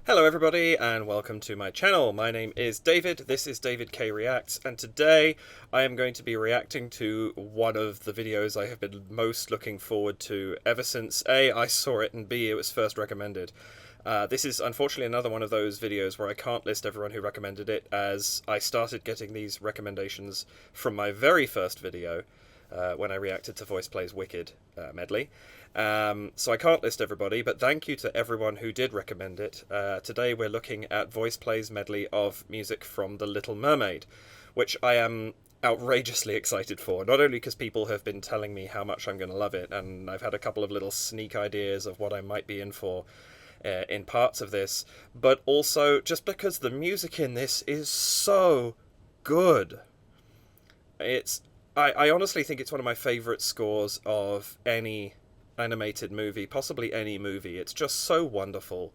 Hello everybody and welcome to my channel. My name is David, this is David K Reacts, and today I am going to be reacting to one of the videos I have been most looking forward to ever since A, I saw it, and B, it was first recommended. This is unfortunately another one of those videos where I can't list everyone who recommended it, as I started getting these recommendations from my very first video, when I reacted to VoicePlay's Wicked medley. So I can't list everybody, but thank you to everyone who did recommend it. Today we're looking at VoicePlay's medley of music from The Little Mermaid, which I am outrageously excited for, not only because people have been telling me how much I'm going to love it, and I've had a couple of little sneak ideas of what I might be in for in parts of this, but also just because the music in this is so good. I honestly think it's one of my favourite scores of any animated movie, possibly any movie. It's just so wonderful.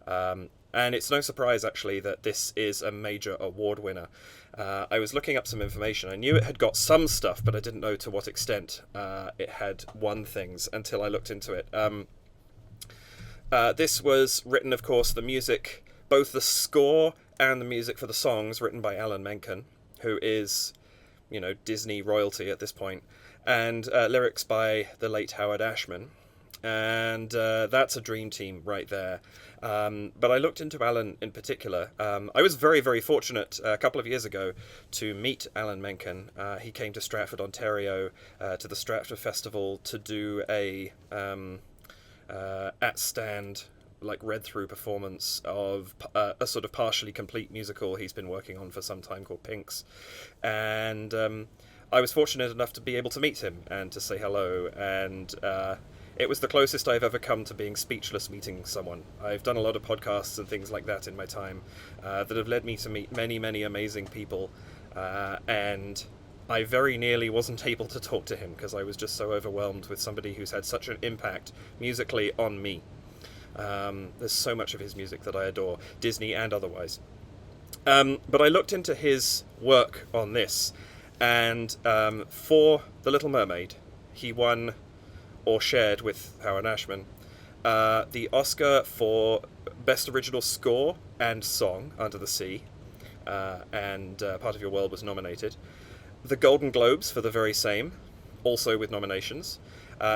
And it's no surprise, actually, that this is a major award winner. I was looking up some information. I knew it had got some stuff, but I didn't know to what extent it had won things until I looked into it. This was written, of course, the music, both the score and the music for the songs, written by Alan Menken, who is, you know, Disney royalty at this point, and lyrics by the late Howard Ashman. And that's a dream team right there. But I looked into Alan in particular. I was very, very fortunate a couple of years ago to meet Alan Menken. He came to Stratford, Ontario, to the Stratford Festival to do a at-stand, like, read-through performance of a sort of partially complete musical he's been working on for some time called Pinks. And I was fortunate enough to be able to meet him and to say hello, and it was the closest I've ever come to being speechless meeting someone. I've done a lot of podcasts and things like that in my time that have led me to meet many, many amazing people, and I very nearly wasn't able to talk to him because I was just so overwhelmed with somebody who's had such an impact musically on me. There's so much of his music that I adore, Disney and otherwise. But I looked into his work on this, and for The Little Mermaid, he won, or shared with Howard Ashman, the Oscar for Best Original Score and Song, Under the Sea, and Part of Your World was nominated. The Golden Globes for the very same, also with nominations.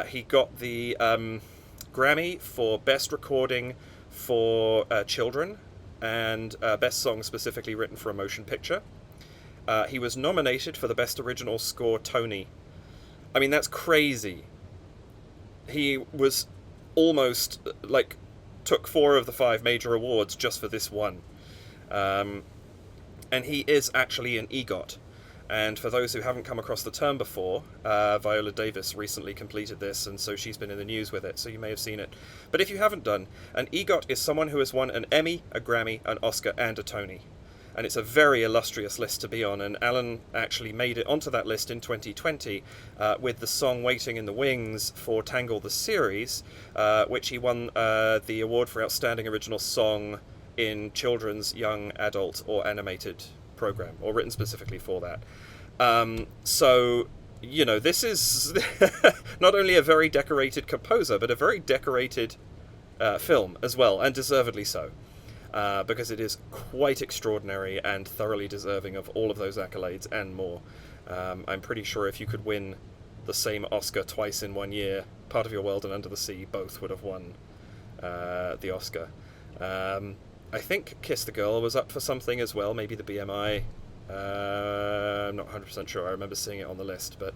He got the Grammy for Best Recording for Children, and Best Song specifically written for a motion picture. He was nominated for the Best Original Score Tony. I mean, that's crazy. He was almost, like, took 4 of the 5 major awards just for this one. And he is actually an EGOT. And for those who haven't come across the term before, Viola Davis recently completed this, and so she's been in the news with it, so you may have seen it. But if you haven't done, an EGOT is someone who has won an Emmy, a Grammy, an Oscar, and a Tony. And it's a very illustrious list to be on, and Alan actually made it onto that list in 2020 with the song Waiting in the Wings for Tangle the Series, which he won the award for Outstanding Original Song in Children's, Young Adult, or Animated Program, or written specifically for that. So, you know, this is not only a very decorated composer, but a very decorated film as well, and deservedly so. Because it is quite extraordinary and thoroughly deserving of all of those accolades and more. I'm pretty sure if you could win the same Oscar twice in one year, Part of Your World and Under the Sea both would have won the Oscar. I think Kiss the Girl was up for something as well, maybe the BMI. I'm not 100% sure, I remember seeing it on the list, but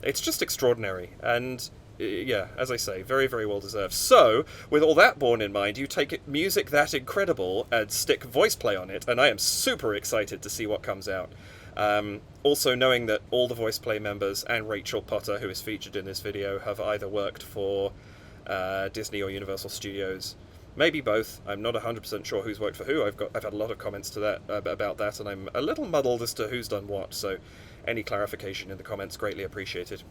it's just extraordinary, and yeah, as I say, very, very well deserved. So, with all that borne in mind, you take music that incredible and stick VoicePlay on it, and I am super excited to see what comes out. Also knowing that all the VoicePlay members and Rachel Potter, who is featured in this video, have either worked for Disney or Universal Studios. Maybe both. I'm not 100% sure who's worked for who. I've had a lot of comments to that about that, and I'm a little muddled as to who's done what, so any clarification in the comments greatly appreciated.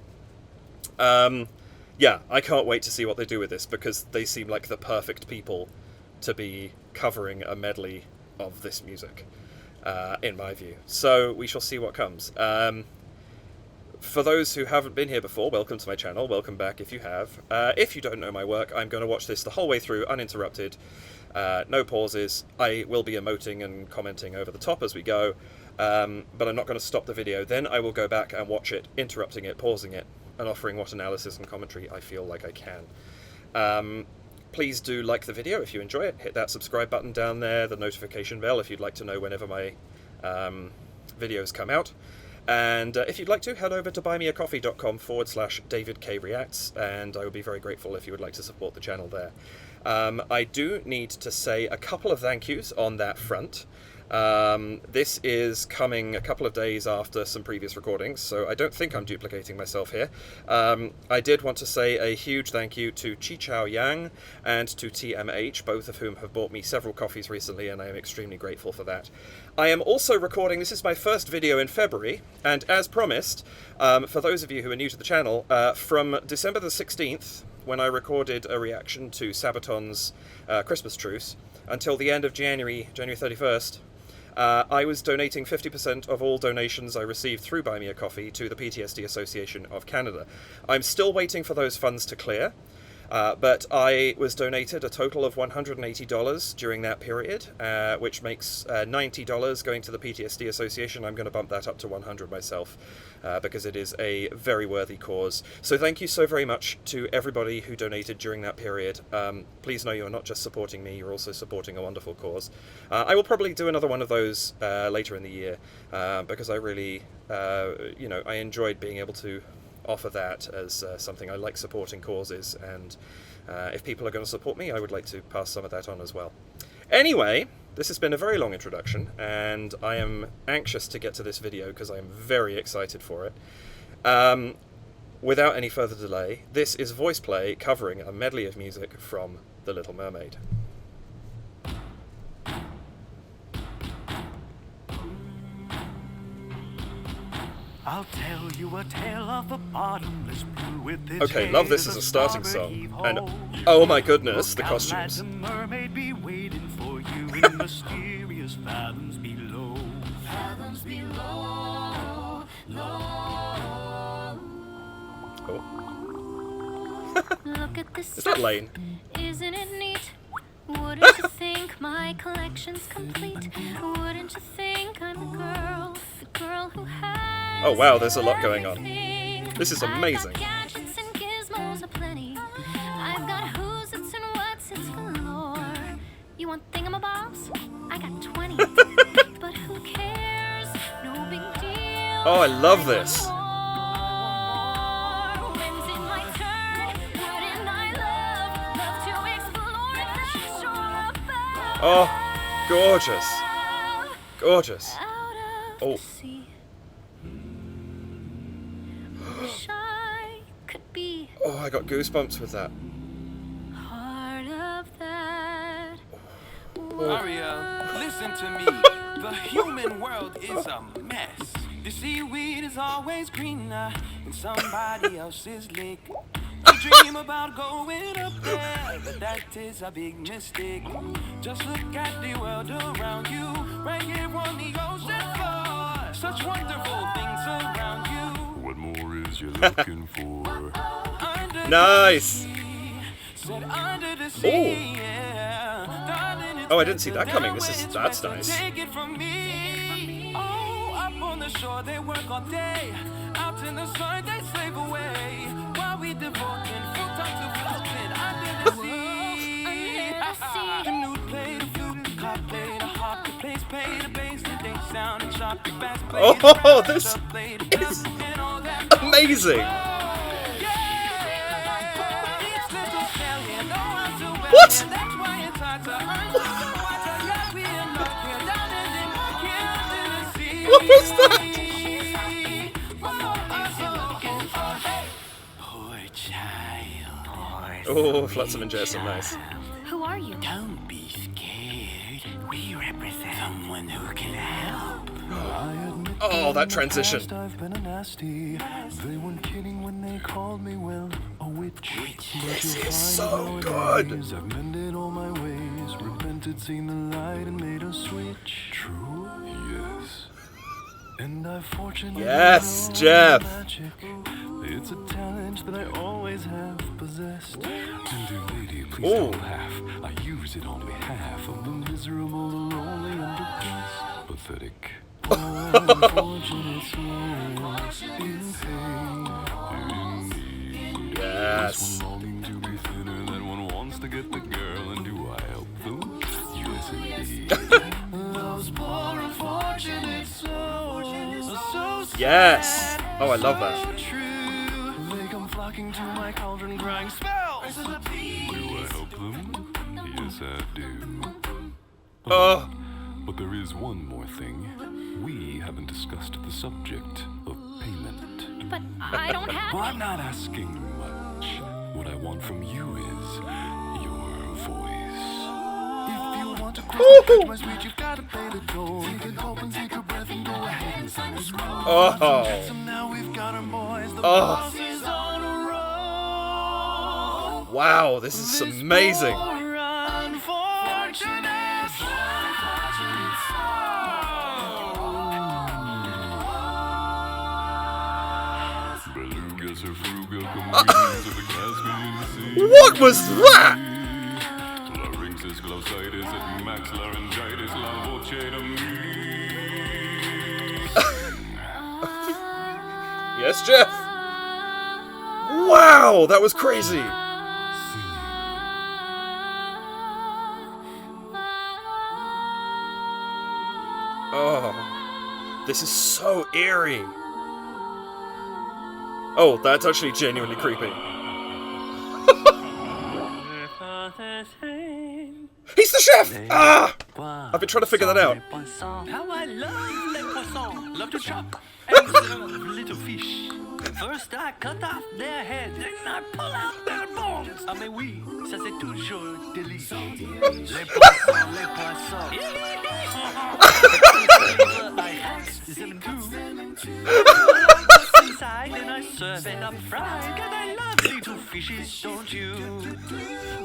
Yeah, I can't wait to see what they do with this, because they seem like the perfect people to be covering a medley of this music, in my view. So we shall see what comes. For those who haven't been here before, welcome to my channel, welcome back if you have. If you don't know my work, I'm going to watch this the whole way through, uninterrupted. No pauses. I will be emoting and commenting over the top as we go, but I'm not going to stop the video. Then I will go back and watch it, interrupting it, pausing it, and offering what analysis and commentary I feel like I can. Please do like the video if you enjoy it. Hit that subscribe button down there, the notification bell if you'd like to know whenever my videos come out. And if you'd like to, head over to buymeacoffee.com/DavidKReacts, and I would be very grateful if you would like to support the channel there. I do need to say a couple of thank yous on that front. This is coming a couple of days after some previous recordings, so I don't think I'm duplicating myself here. I did want to say a huge thank you to Chi Chao Yang and to TMH, both of whom have bought me several coffees recently, and I am extremely grateful for that. I am also recording, this is my first video in February, and as promised, for those of you who are new to the channel, from December the 16th, when I recorded a reaction to Sabaton's Christmas Truce, until the end of January 31st, I was donating 50% of all donations I received through Buy Me a Coffee to the PTSD Association of Canada. I'm still waiting for those funds to clear, but I was donated a total of $180 during that period, which makes $90 going to the PTSD Association. I'm going to bump that up to $100 myself, because it is a very worthy cause. So thank you so very much to everybody who donated during that period. Please know you're not just supporting me, you're also supporting a wonderful cause. I will probably do another one of those later in the year, because I really, I enjoyed being able to offer that as something. I like supporting causes, and if people are going to support me, I would like to pass some of that on as well. Anyway, this has been a very long introduction, and I am anxious to get to this video because I am very excited for it. Without any further delay, this is VoicePlay covering a medley of music from The Little Mermaid. I'll tell you a tale of a bottomless blue with its Okay, love this as a starting song. And oh my goodness, the costumes. The mermaid be waiting for you in mysterious fathoms below. Fathoms below, low. Oh. Look at this. Is that Lane? Isn't it neat? Wouldn't you think my collection's complete? Wouldn't you think I'm the girl who has Oh wow, there's a lot going on. everything? This is amazing. I've got gadgets and gizmos aplenty. I've got who's it's and what's it's galore. You want thingamabobs? I got 20. But who cares? No big deal. Oh, I love this. When's it my turn? Wouldn't I love to explore the shore above? Oh, gorgeous. Gorgeous. Out of Oh. the sea. Wish I could be Oh, I got goosebumps with that. part of that. Aria, listen to me. The human world is a mess. The seaweed is always greener in somebody else's lake. You dream about going up there, but that is a big mistake. Just look at the world around you, right here on the ocean floor. Such wonderful things around you. What more is you looking for? Under Nice. the sea, said under the sea, yeah. Darling, it's Oh, I didn't see that better coming. when That's it's nice. better. Take it from me. Oh, up on the shore they work all day. Out in the sun they slave away. While we devoting full time to floating under the sea. The nude play, the flute, the clock play, the harp, the bass play, the bass, the dance sound, and sharp, the bass play. Oh, this is amazing. What? What was that? Poor child. Oh, Flotsam and Jetsam, nice. Who are you? Don't be scared. We represent someone who can help. Oh, that transition. I've been a nasty. They weren't kidding when they called me, well, a witch. This is so good. I've mended all my ways, repented, seen the light, and made a switch. True? Yes. And I fortunately Yes, know Jeff. magic. It's a talent that I always have possessed. And dear lady, please Ooh. don't laugh. I use it on behalf of the miserable, the lonely, underclassed, pathetic, poor, unfortunate souls in pain, in need. Yes. There's one longing to be thinner, that one wants to get the girl, and do I help them? Yes, indeed. Those poor, unfortunate souls, so sad. Yes. Oh, I love that. True. They come flocking to my cauldron, crying spells. Do I help them? Yes, I do. Oh. But there is one more thing. We haven't discussed the subject of payment. But I don't have. Well, I'm not asking much. What I want from you is your voice. If you want to cross my sweet, you've got to pay the toll. You can hope and take a breath and go ahead and sign the scroll. Oh. So now we've got our boys. The Oh. boss is on a roll. Wow, this is amazing. Poor unfortunate soul. Belugas or frugal comedians of the Caspian Sea. What was that? Larynxis, glossitis, and max laryngitis, la voce to me. Yes, Jeff. Wow, that was crazy. Oh, this is so eerie. Oh, that's actually genuinely creepy. He's the chef! Ah! I've been trying to figure that out. How I love les poissons, love to chop and serve little fish. First I cut off their head, then I pull out their bones. Ah mais oui, ça c'est toujours délicieux. Les poissons, les poissons. I have them too. Inside and I serve it up fried. And I love little fishes, don't you?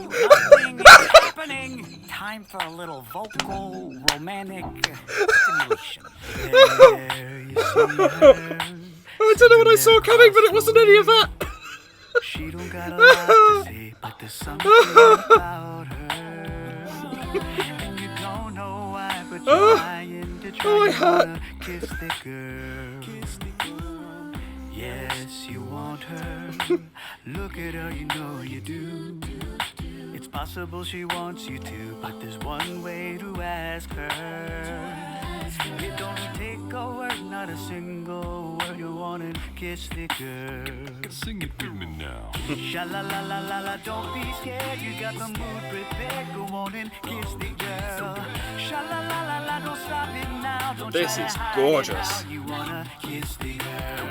Nothing is happening. Time for a little vocal romantic stimulation. There you see her. I don't know what I saw coming, but it wasn't any of that. She don't got a lot to say, but there's something about her. And you don't know why, but you're trying to kiss the girl. Yes, you want her. Look at her, you know you do. It's possible she wants you to, but there's one way to ask her. It don't take a word, not a single word. You wanna kiss the girl. Sing it to me now. Sha la la la la la, don't be scared. You got the mood prepared. Go on and kiss the girl. Sha la la la la, don't stop it now. Don't This try is to hide gorgeous. it now. You wanna kiss the girl.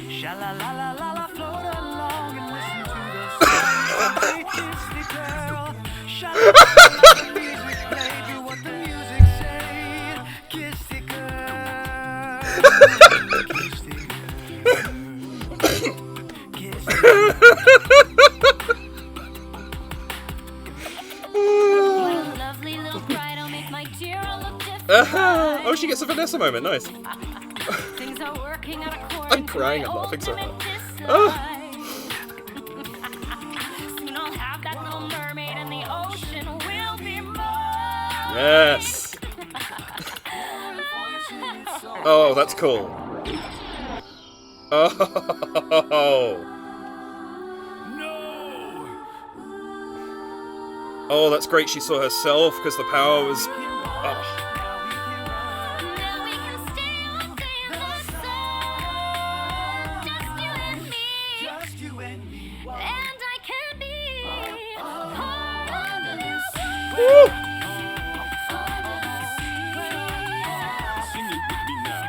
Sha la la la la la, float along and listen to the song. Kiss the girl. Sha la la la la, the music played. You what the music said. Kiss the girl. Kiss the girl. Kiss the girl. What a lovely little bride, I'll make my dear look different. Oh, she gets a Vanessa moment. Nice. Things are working out according I'm crying, to I'm my laughing so ultimate hard. dislike. Soon I'll have that little mermaid and the ocean will be mine. Yes. Oh, that's cool. Oh. Oh, that's great. She saw herself because the power was. Oh. Now we can stay all day in the sun. Just you and me. And I can be part of the new Woo. Sing it with me now.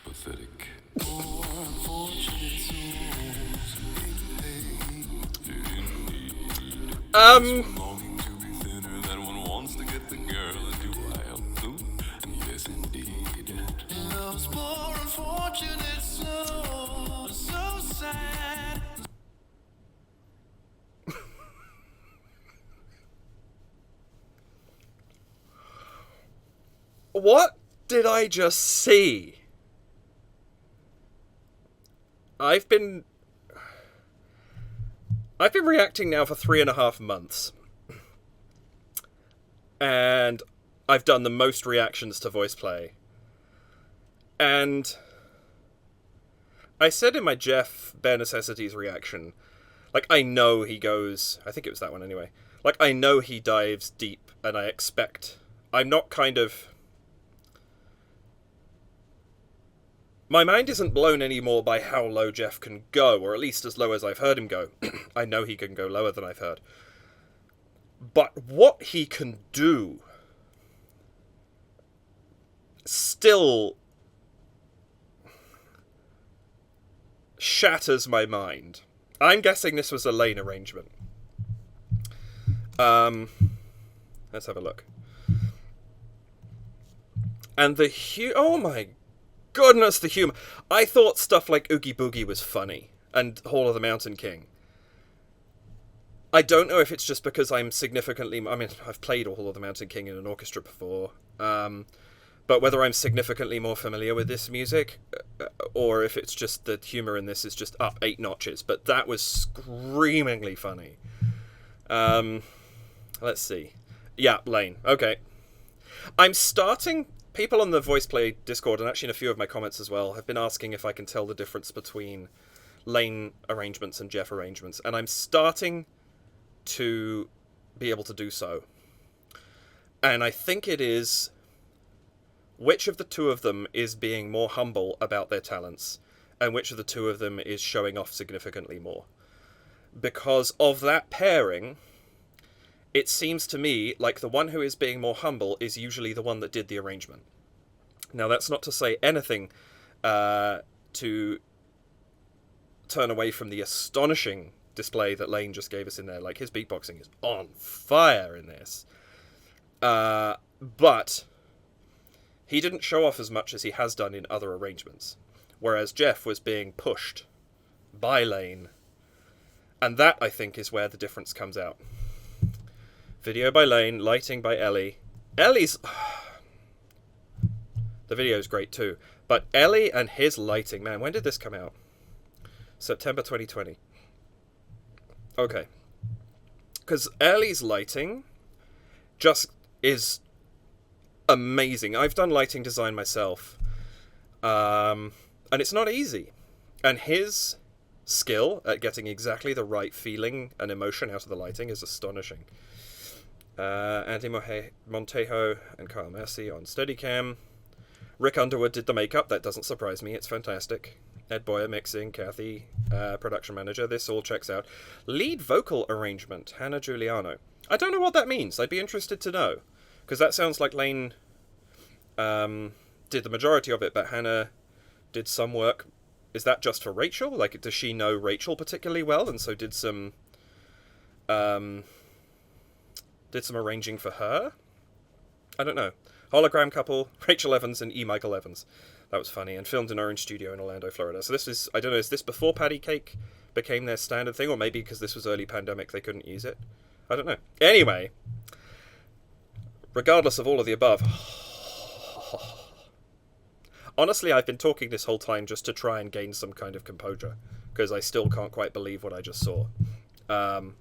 Pathetic. Longing to be thinner, that one wants to get the girl, and do I help them? Yes, indeed. Love's more unfortunate, so sad. What did I just see? I've been reacting now for 3.5 months. And I've done the most reactions to VoicePlay. And I said in my Jeff Bare Necessities reaction, like, I know he goes... I think it was that one anyway. Like, I know he dives deep, and I expect... I'm not kind of... My mind isn't blown anymore by how low Jeff can go, or at least as low as I've heard him go. I know he can go lower than I've heard. But what he can do still shatters my mind. I'm guessing this was a Lane arrangement. Let's have a look. And the oh my goodness, the humor. I thought stuff like Oogie Boogie was funny, and Hall of the Mountain King. I don't know if it's just because I'm significantly... I mean, I've played Hall of the Mountain King in an orchestra before, but whether I'm significantly more familiar with this music, or if it's just the humor in this is just up 8 notches. But that was screamingly funny. Let's see. Yeah, Lane. Okay. I'm starting... People on the VoicePlay Discord, and actually in a few of my comments as well, have been asking if I can tell the difference between Lane arrangements and Jeff arrangements, and I'm starting to be able to do so. And I think it is which of the two of them is being more humble about their talents, and which of the two of them is showing off significantly more. Because of that pairing, it seems to me like the one who is being more humble is usually the one that did the arrangement. Now, that's not to say anything to turn away from the astonishing display that Lane just gave us in there. Like, his beatboxing is on fire in this. But he didn't show off as much as he has done in other arrangements. Whereas Jeff was being pushed by Lane. And that, I think, is where the difference comes out. Video by Lane, lighting by Ellie. Ellie's... The video's great too. But Ellie and his lighting, man, when did this come out? September 2020. Okay. Because Ellie's lighting just is amazing. I've done lighting design myself. And it's not easy. And his skill at getting exactly the right feeling and emotion out of the lighting is astonishing. Andy Montejo and Kyle Massey on Steadicam. Rick Underwood did the makeup. That doesn't surprise me. It's fantastic. Ed Boyer mixing. Kathy, production manager. This all checks out. Lead vocal arrangement. Hannah Giuliano. I don't know what that means. I'd be interested to know. Because that sounds like Lane did the majority of it, but Hannah did some work. Is that just for Rachel? Like, does she know Rachel particularly well, and so did some arranging for her? I don't know. Hologram couple, Rachel Evans and E. Michael Evans. That was funny. And filmed in Orange Studio in Orlando, Florida. So this is, I don't know, is this before Patty Cake became their standard thing? Or maybe because this was early pandemic, they couldn't use it? I don't know. Anyway, regardless of all of the above, honestly, I've been talking this whole time just to try and gain some kind of composure. Because I still can't quite believe what I just saw. That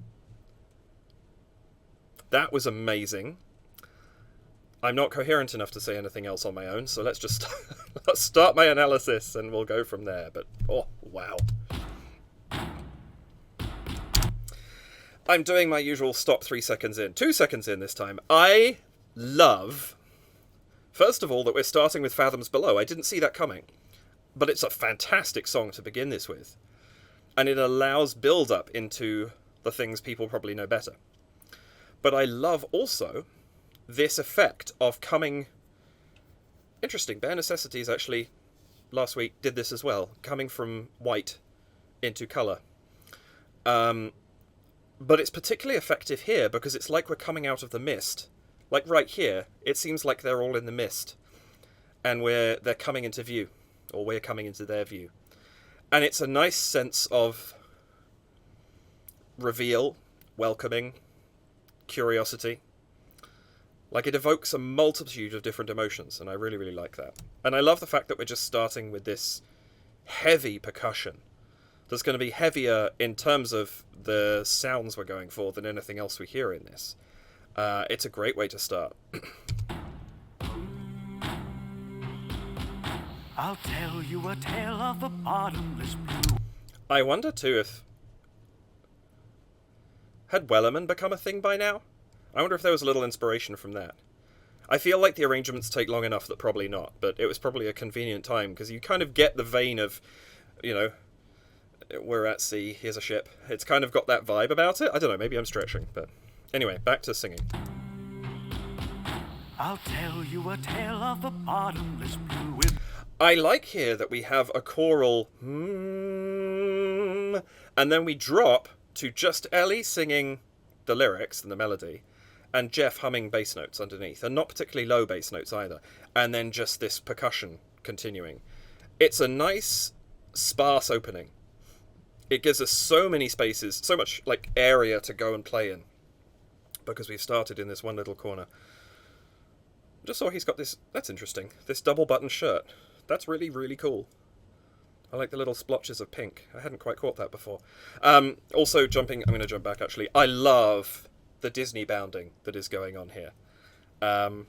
was amazing. I'm not coherent enough to say anything else on my own, so let's just let's start my analysis and we'll go from there. But, oh, wow. I'm doing my usual stop 3 seconds in. 2 seconds in this time. I love, first of all, that we're starting with Fathoms Below. I didn't see that coming. But it's a fantastic song to begin this with. And it allows build-up into the things people probably know better. But I love also this effect of coming... Interesting, Bare Necessities actually last week did this as well, coming from white into colour. But it's particularly effective here because it's like we're coming out of the mist. Like right here, it seems like they're all in the mist. And they're coming into view. Or we're coming into their view. And it's a nice sense of reveal, welcoming, curiosity. Like, it evokes a multitude of different emotions, and I really, really like that. And I love the fact that we're just starting with this heavy percussion that's going to be heavier in terms of the sounds we're going for than anything else we hear in this. It's a great way to start. I'll tell you a tale of the bottomless blue. I wonder, too, if... Had Wellerman become a thing by now? I wonder if there was a little inspiration from that. I feel like the arrangements take long enough that probably not, but it was probably a convenient time, because you kind of get the vein of, you know, we're at sea, here's a ship. It's kind of got that vibe about it. I don't know, maybe I'm stretching, but... Anyway, back to singing. I'll tell you a tale of the bottomless blue. I like here that we have a choral and then we drop to just Ellie singing the lyrics and the melody, and Jeff humming bass notes underneath, and not particularly low bass notes either, and then just this percussion continuing. It's a nice, sparse opening. It gives us so many spaces, so much like area to go and play in, because we've started in this one little corner. Just saw he's got this, that's interesting, this double button shirt. That's really, really cool. I like the little splotches of pink. I hadn't quite caught that before. Also, I'm going to jump back, actually. I love the Disney bounding that is going on here. I'm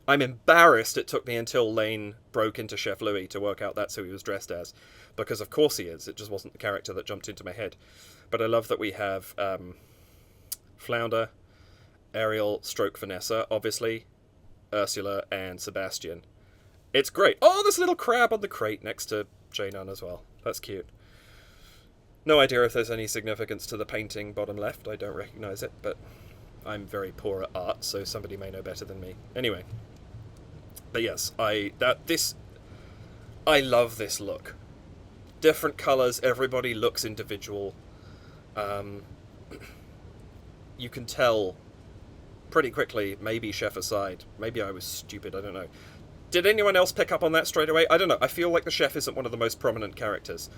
embarrassed it took me until Lane broke into Chef Louis to work out that's who he was dressed as. Because of course he is. It just wasn't the character that jumped into my head. But I love that we have Flounder, Ariel, stroke Vanessa, obviously, Ursula, and Sebastian. It's great. Oh, there's a little crab on the crate next to J-Nun as well. That's cute. No idea if there's any significance to the painting bottom left. I don't recognise it, but I'm very poor at art, so somebody may know better than me. Anyway. But yes, I love this look. Different colours, everybody looks individual. You can tell pretty quickly, maybe Chef aside. Maybe I was stupid, I don't know. Did anyone else pick up on that straight away? I don't know. I feel like the chef isn't one of the most prominent characters.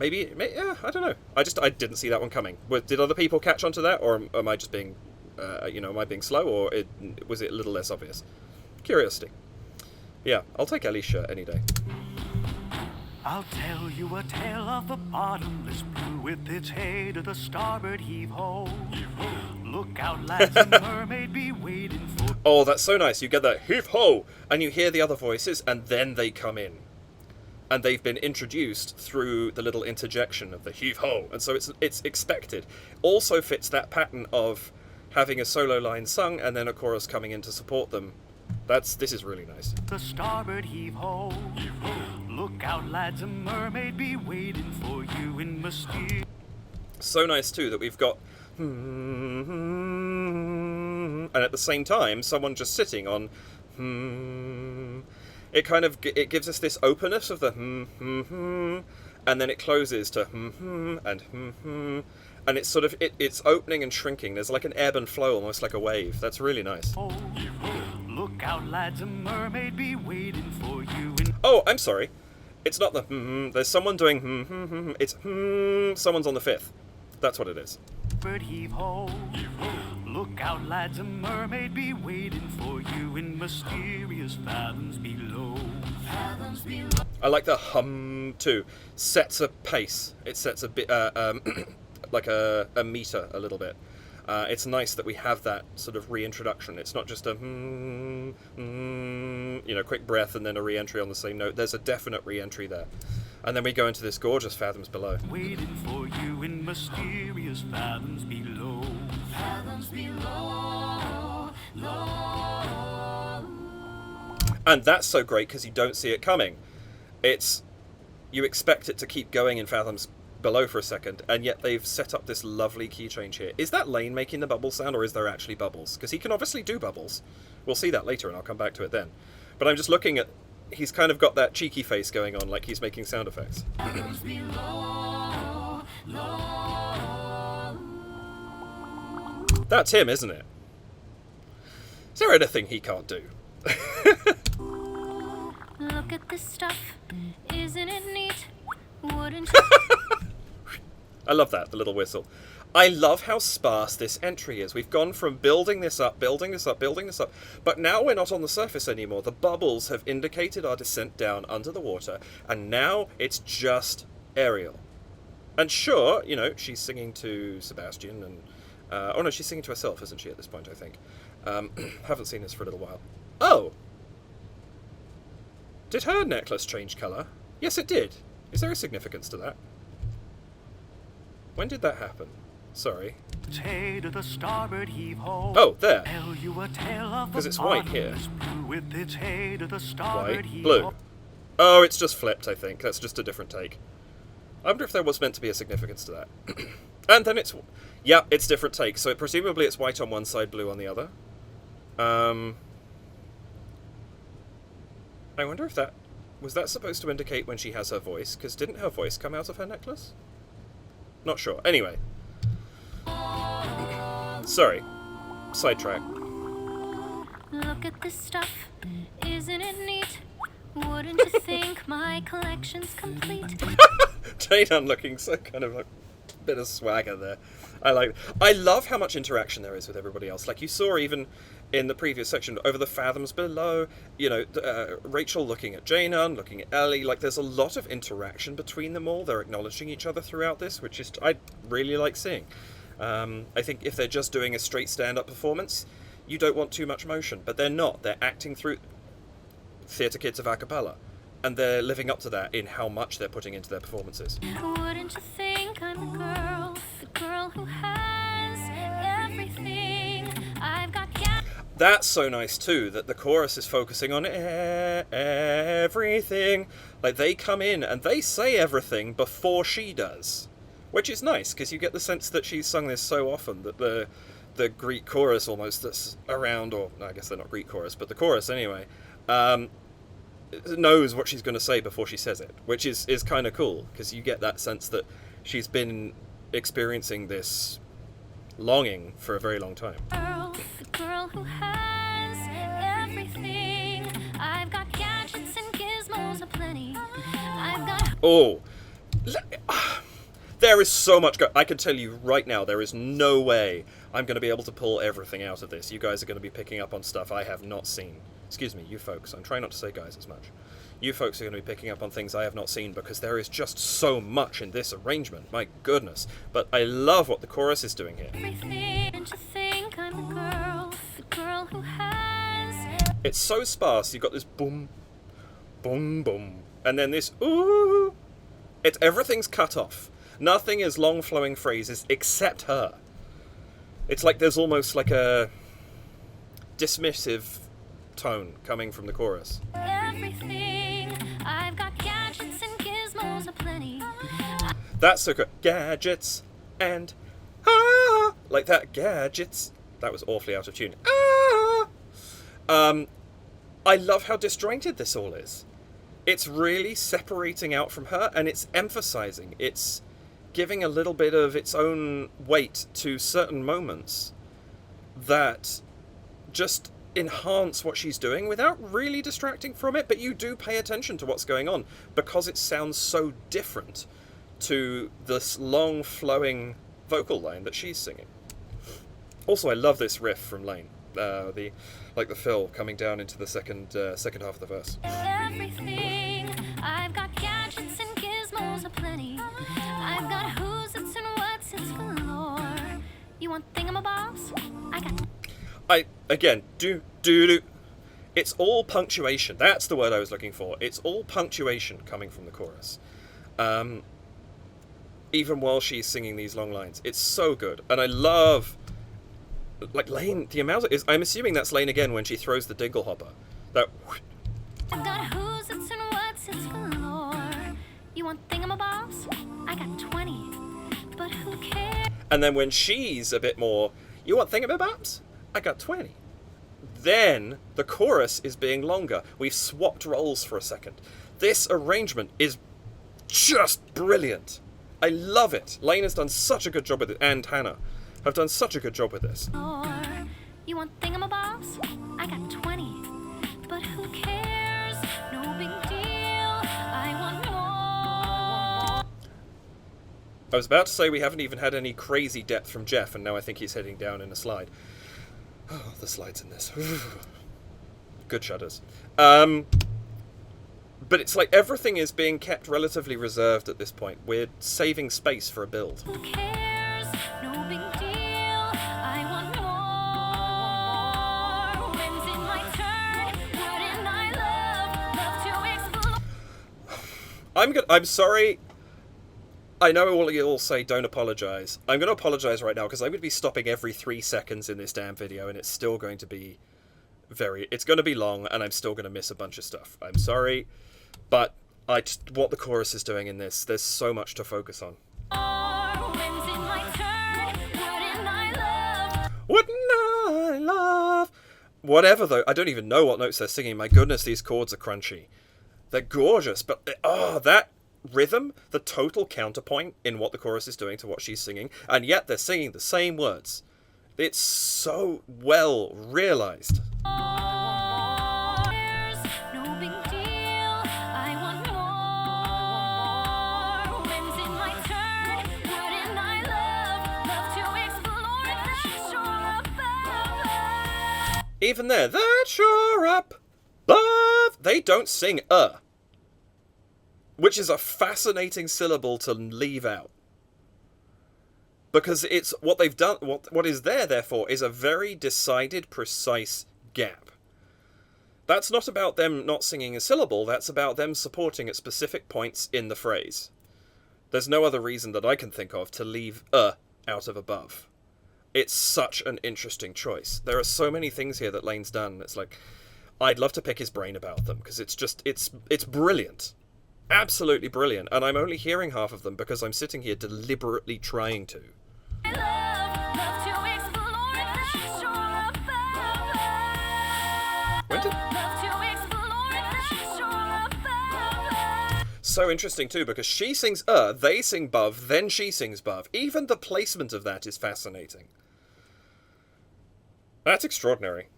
Maybe, yeah, I don't know. I didn't see that one coming. Did other people catch on to that, or am I just being, am I being slow, or was it a little less obvious? Curiosity. Yeah, I'll take Ellie's shirt any day. I'll tell you a tale of the bottomless blue with its hay to the starboard heave-ho. Look out, lads, a mermaid be waiting for... Oh, that's so nice. You get that heave-ho, and you hear the other voices, and then they come in. And they've been introduced through the little interjection of the heave-ho, and so it's expected. Also fits that pattern of having a solo line sung, and then a chorus coming in to support them. This is really nice. The starboard heave-ho. Look out, lads, a mermaid be waiting for you in mysterious... So nice, too, that we've got... and at the same time, someone just sitting on... It gives us this openness of the and then it closes to and it's sort of it's opening and shrinking. There's like an ebb and flow, almost like a wave. That's really nice. Look out, lads, a mermaid be waiting for you in... Oh, I'm sorry. It's not the there's someone doing it's someone's on the fifth. That's what it is. Bird heave ho. Look out, lads, a mermaid be waiting for you in mysterious fathoms below. Fathoms below. I like the hum too. Sets a pace. It sets a bit like a meter a little bit. It's nice that we have that sort of reintroduction. It's not just a quick breath and then a re-entry on the same note. There's a definite re-entry there. And then we go into this gorgeous fathoms below. Waiting for you in mysterious fathoms below. Fathoms below, low. And that's so great because you don't see it coming. You expect it to keep going in fathoms below for a second, and yet they've set up this lovely key change here. Is that Lane making the bubble sound, or is there actually bubbles? Because he can obviously do bubbles. We'll see that later, and I'll come back to it then. But I'm just looking at... He's kind of got that cheeky face going on, like he's making sound effects. That's him, isn't it? Is there anything he can't do? Look at this stuff. Isn't it neat? Wouldn't you? I love that, the little whistle. I love how sparse this entry is. We've gone from building this up, building this up, building this up, but now we're not on the surface anymore. The bubbles have indicated our descent down under the water, and now it's just Ariel. And sure, you know, she's singing to Sebastian, and oh no, she's singing to herself, isn't she, at this point, I think. Haven't seen this for a little while. Oh! Did her necklace change colour? Yes, it did. Is there a significance to that? When did that happen? Sorry. Hey to the starboard heave ho. Oh, there. Tell you a tale of 'Cause the it's white here. bottomless blue with its hey to the starboard White, heave blue. ho. Oh, it's just flipped, I think. That's just a different take. I wonder if there was meant to be a significance to that. And then it's... Yeah, it's different take. So presumably it's white on one side, blue on the other. I wonder if that... Was that supposed to indicate when she has her voice? Because didn't her voice come out of her necklace? Not sure. Anyway. Sorry. Sidetrack. Look at this stuff, isn't it neat? Wouldn't you think my collection's complete? Jadon looking so kind of like a bit of swagger there. I love how much interaction there is with everybody else. Like you saw even in the previous section, over the fathoms below, you know, Rachel looking at Jadon, looking at Ellie. Like there's a lot of interaction between them all. They're acknowledging each other throughout this, which is I really like seeing. I think if they're just doing a straight stand-up performance, you don't want too much motion, but they're not. They're acting through theatre kids of a cappella, and they're living up to that in how much they're putting into their performances. Wouldn't you think I'm the girl who has everything? I've got That's so nice too, that the chorus is focusing on everything. Like they come in and they say everything before she does, which is nice because you get the sense that she's sung this so often that the Greek chorus almost that's around, or I guess they're not Greek chorus, but the chorus anyway, knows what she's going to say before she says it, which is kind of cool because you get that sense that she's been experiencing this longing for a very long time. the girl who has everything. I've got gadgets and gizmos aplenty. I've got Oh, there is so much. I can tell you right now, there is no way I'm going to be able to pull everything out of this. You guys are going to be picking up on stuff I have not seen. Excuse me, you folks. I'm trying not to say guys as much. You folks are going to be picking up on things I have not seen because there is just so much in this arrangement. My goodness. But I love what the chorus is doing here. everything. Don't you think I'm the girl who has It's so sparse. You've got this boom, boom, boom, and then this ooh. Everything's cut off. Nothing is long flowing phrases except her. It's like there's almost like a dismissive tone coming from the chorus. everything. I've got gadgets and gizmos aplenty. That's so good. Gadgets and like that. Gadgets. That was awfully out of tune. I love how disjointed this all is. It's really separating out from her, and it's emphasizing. It's giving a little bit of its own weight to certain moments that just enhance what she's doing without really distracting from it, but you do pay attention to what's going on because it sounds so different to this long flowing vocal line that she's singing. Also, I love this riff from Lane, the fill coming down into the second half of the verse. Everything. I've got gadgets and gizmos aplenty. I've got who's it's and what's it's galore. You want thingamabobs? I got Do. It's all punctuation. That's the word I was looking for. It's all punctuation coming from the chorus. Even while she's singing these long lines. It's so good. And I love, like, Lane, the amount of... I'm assuming that's Lane again when she throws the dinglehopper. That... I've got who's it's and what's it's galore. You want thingamabobs? I got 20. But who cares? And then when she's a bit more, you want thingamabobs? I got 20. Then the chorus is being longer. We've swapped roles for a second. This arrangement is just brilliant. I love it. Lane has done such a good job with it, and Hannah have done such a good job with this. You want thingamabobs? I got 20. But who cares? No big deal. I want more. I was about to say we haven't even had any crazy depth from Jeff, and now I think he's heading down in a slide. Oh, the slides in this. Good shudders. But it's like everything is being kept relatively reserved at this point. We're saving space for a build. Who cares? No big deal. I want more. When's it my turn? Wouldn't I love to explore? I'm sorry. I know all you all say don't apologize. I'm going to apologize right now because I'm going to be stopping every 3 seconds in this damn video, and it's still going to be it's going to be long, and I'm still going to miss a bunch of stuff. I'm sorry, but what the chorus is doing in this, there's so much to focus on. When's it my turn? Wouldn't I love? Whatever though, I don't even know what notes they're singing. My goodness, these chords are crunchy. They're gorgeous, but that rhythm, the total counterpoint in what the chorus is doing to what she's singing, and yet they're singing the same words. It's so well realized. No big deal. I want more. When's it my turn? Wouldn't I love to explore the shore above? Even there, that shore up above. They don't sing which is a fascinating syllable to leave out. Because it's what they've done, what is there, therefore, is a very decided, precise gap. That's not about them not singing a syllable, that's about them supporting at specific points in the phrase. There's no other reason that I can think of to leave out of above. It's such an interesting choice. There are so many things here that Lane's done. It's like, I'd love to pick his brain about them, because it's just, it's brilliant. Absolutely brilliant. And I'm only hearing half of them because I'm sitting here deliberately trying to. Love to explore the shore above. When did... Love to explore the shore above. So interesting too, because she sings they sing bov, then she sings bov. Even the placement of that is fascinating. That's extraordinary.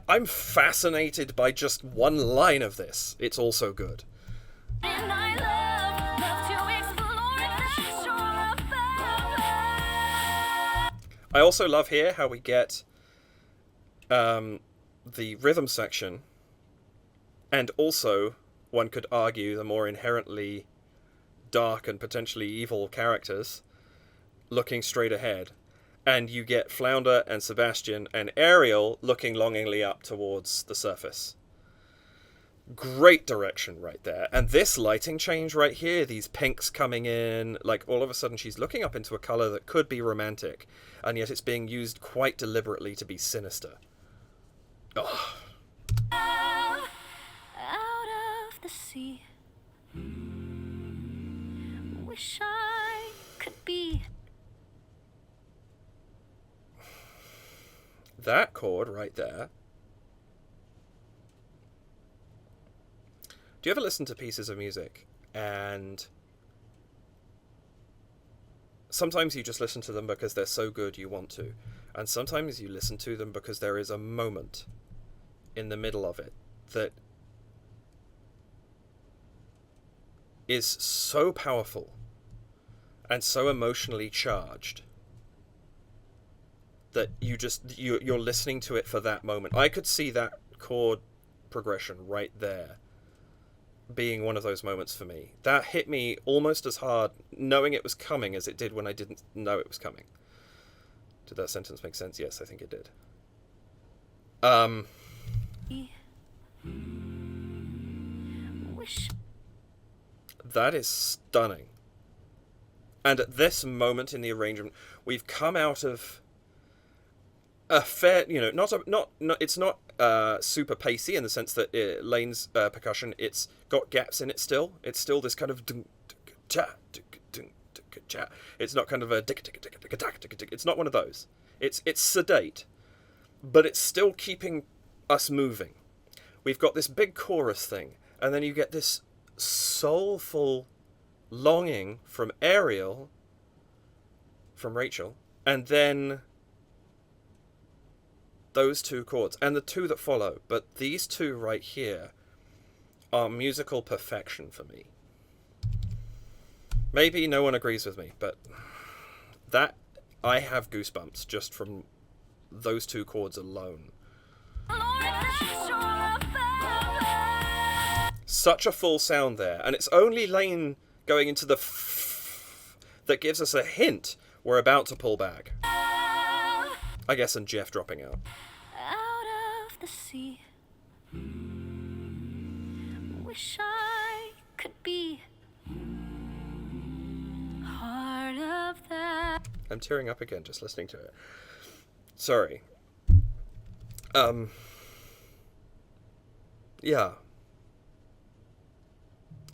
I'm fascinated by just one line of this. It's also good. And I love to explore the shore above. I also love here how we get the rhythm section, and also, one could argue, the more inherently dark and potentially evil characters looking straight ahead. And you get Flounder and Sebastian and Ariel looking longingly up towards the surface. Great direction right there. And this lighting change right here, these pinks coming in, like all of a sudden she's looking up into a colour that could be romantic, and yet it's being used quite deliberately to be sinister. Oh. Out of the sea. Wish I could be. That chord right there. Do you ever listen to pieces of music and sometimes you just listen to them because they're so good you want to, and sometimes you listen to them because there is a moment in the middle of it that is so powerful and so emotionally charged that you're listening to it for that moment. I could see that chord progression right there being one of those moments for me. That hit me almost as hard knowing it was coming as it did when I didn't know it was coming. Did that sentence make sense? Yes, I think it did. Wish. That is stunning. And at this moment in the arrangement, we've come out of a fair, it's not super pacey in the sense that Lane's percussion, it's got gaps in it still. It's still this kind of it's not kind of a it's not one of those. It's sedate, but it's still keeping us moving. We've got this big chorus thing, and then you get this soulful longing from Rachel, and then those two chords, and the two that follow, but these two right here are musical perfection for me. Maybe no one agrees with me, but that I have goosebumps just from those two chords alone. Such a full sound there, and it's only Lane going into the that gives us a hint we're about to pull back. I guess, and Jeff dropping out. Out of the sea. Wish I could be part of that. I'm tearing up again just listening to it. Sorry. Yeah.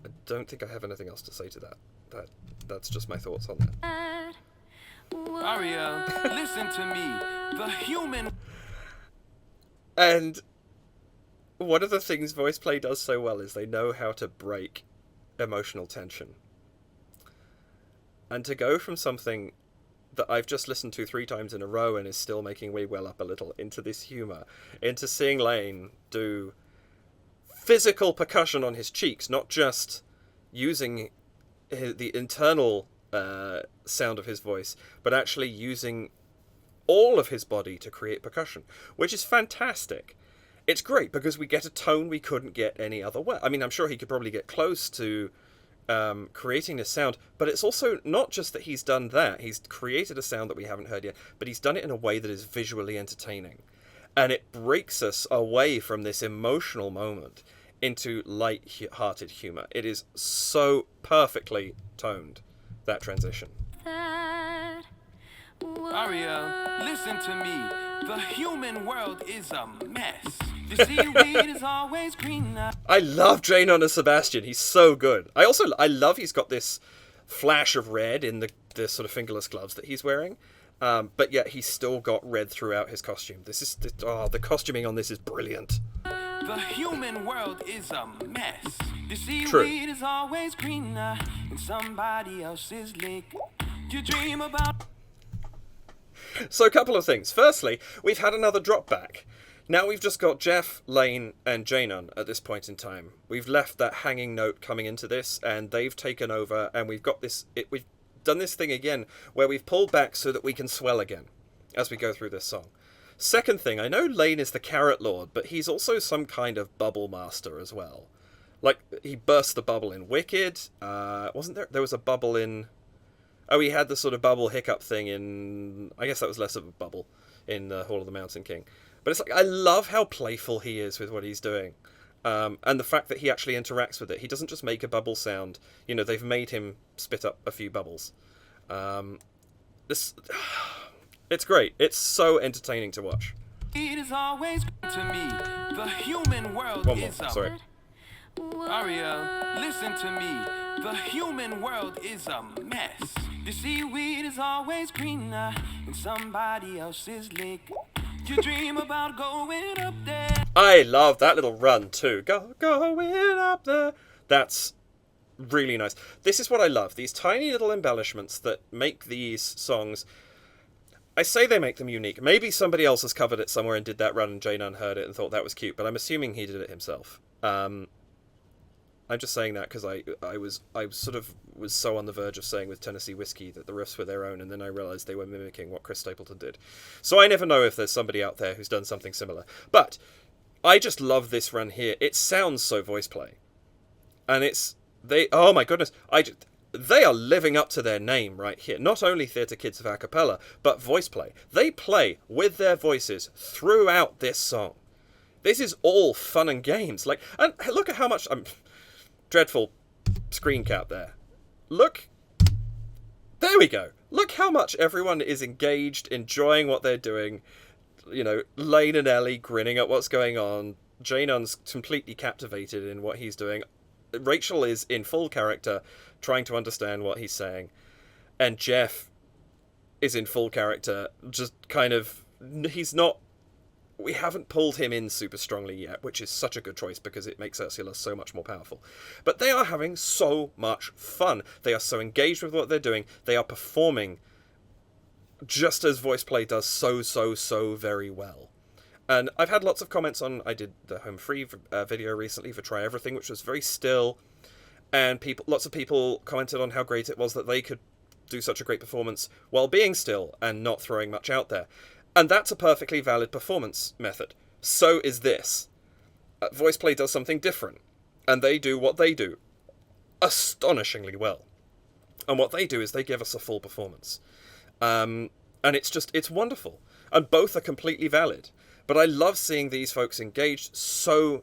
I don't think I have anything else to say to that. That's just my thoughts on that. Aria, listen to me. The human... And one of the things VoicePlay does so well is they know how to break emotional tension. And to go from something that I've just listened to 3 times in a row and is still making me well up a little, into this humour, into seeing Lane do physical percussion on his cheeks, not just using the internal sound of his voice, but actually using all of his body to create percussion, which is fantastic. It's great because we get a tone we couldn't get any other way. I mean, I'm sure he could probably get close to creating this sound, but it's also not just that he's done that. He's created a sound that we haven't heard yet, but he's done it in a way that is visually entertaining. And it breaks us away from this emotional moment into light-hearted humour. It is so perfectly toned, that transition. Aria, listen to me. The human world is a mess. The seaweed is always greener. I love Janon as Sebastian. He's so good. I love he's got this flash of red in the sort of fingerless gloves that he's wearing. But yet he's still got red throughout his costume. The costuming on this is brilliant. The human world is a mess. The seaweed True. is always greener in somebody else's lake. You dream about... So a couple of things. Firstly, we've had another drop back. Now we've just got Jeff, Lane, and Janon at this point in time. We've left that hanging note coming into this, and they've taken over, and we've got this... We've done this thing again, where we've pulled back so that we can swell again as we go through this song. Second thing, I know Lane is the Carrot Lord, but he's also some kind of bubble master as well. Like, he burst the bubble in Wicked. Wasn't there? There was a bubble in... Oh, he had the sort of bubble hiccup thing in... I guess that was less of a bubble in Hall of the Mountain King. But it's like, I love how playful he is with what he's doing. And the fact that he actually interacts with it. He doesn't just make a bubble sound. You know, they've made him spit up a few bubbles. It's great. It's so entertaining to watch. It is always to me. The human world One more, is a... sorry. Aria, listen to me. The human world is a mess. The seaweed is always greener in somebody else's lake. You dream about going up there. I love that little run too. Going up there. That's really nice. This is what I love. These tiny little embellishments that make these songs... I say they make them unique. Maybe somebody else has covered it somewhere and did that run and Janon heard it and thought that was cute, but I'm assuming he did it himself. I'm just saying that because I was so on the verge of saying with Tennessee Whiskey that the riffs were their own, and then I realised they were mimicking what Chris Stapleton did. So I never know if there's somebody out there who's done something similar. But I just love this run here. It sounds so VoicePlay. And oh my goodness, they are living up to their name right here. Not only Theatre Kids of Acapella, but VoicePlay. They play with their voices throughout this song. This is all fun and games. And look at how much... dreadful screen cap there. Look. There we go. Look how much everyone is engaged, enjoying what they're doing. You know, Lane and Ellie grinning at what's going on. Janon's completely captivated in what he's doing. Rachel is in full character, trying to understand what he's saying. And Jeff is in full character, just kind of... He's not... We haven't pulled him in super strongly yet, which is such a good choice because it makes Ursula so much more powerful. But they are having so much fun. They are so engaged with what they're doing. They are performing just as VoicePlay does so very well. And I've had lots of comments on... I did the Home Free video recently for Try Everything, which was very still. and lots of people commented on how great it was that they could do such a great performance while being still and not throwing much out there. And that's a perfectly valid performance method. So is this. VoicePlay does something different, and they do what they do astonishingly well. And what they do is they give us a full performance. And it's wonderful. And both are completely valid. But I love seeing these folks engaged so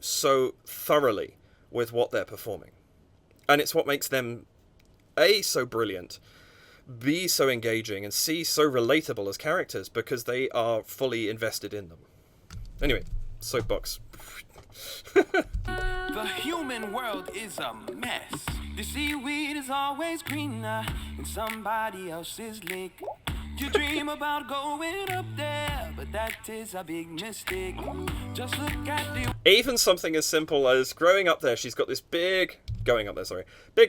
thoroughly with what they're performing. And it's what makes them, A, so brilliant, B, so engaging, and C, so relatable as characters, because they are fully invested in them. Anyway, soapbox. The human world is a mess. The seaweed is always greener in somebody else's lake. You dream about going up there, but that is a big mistake. Just look at the... Even something as simple as growing up there, she's got this big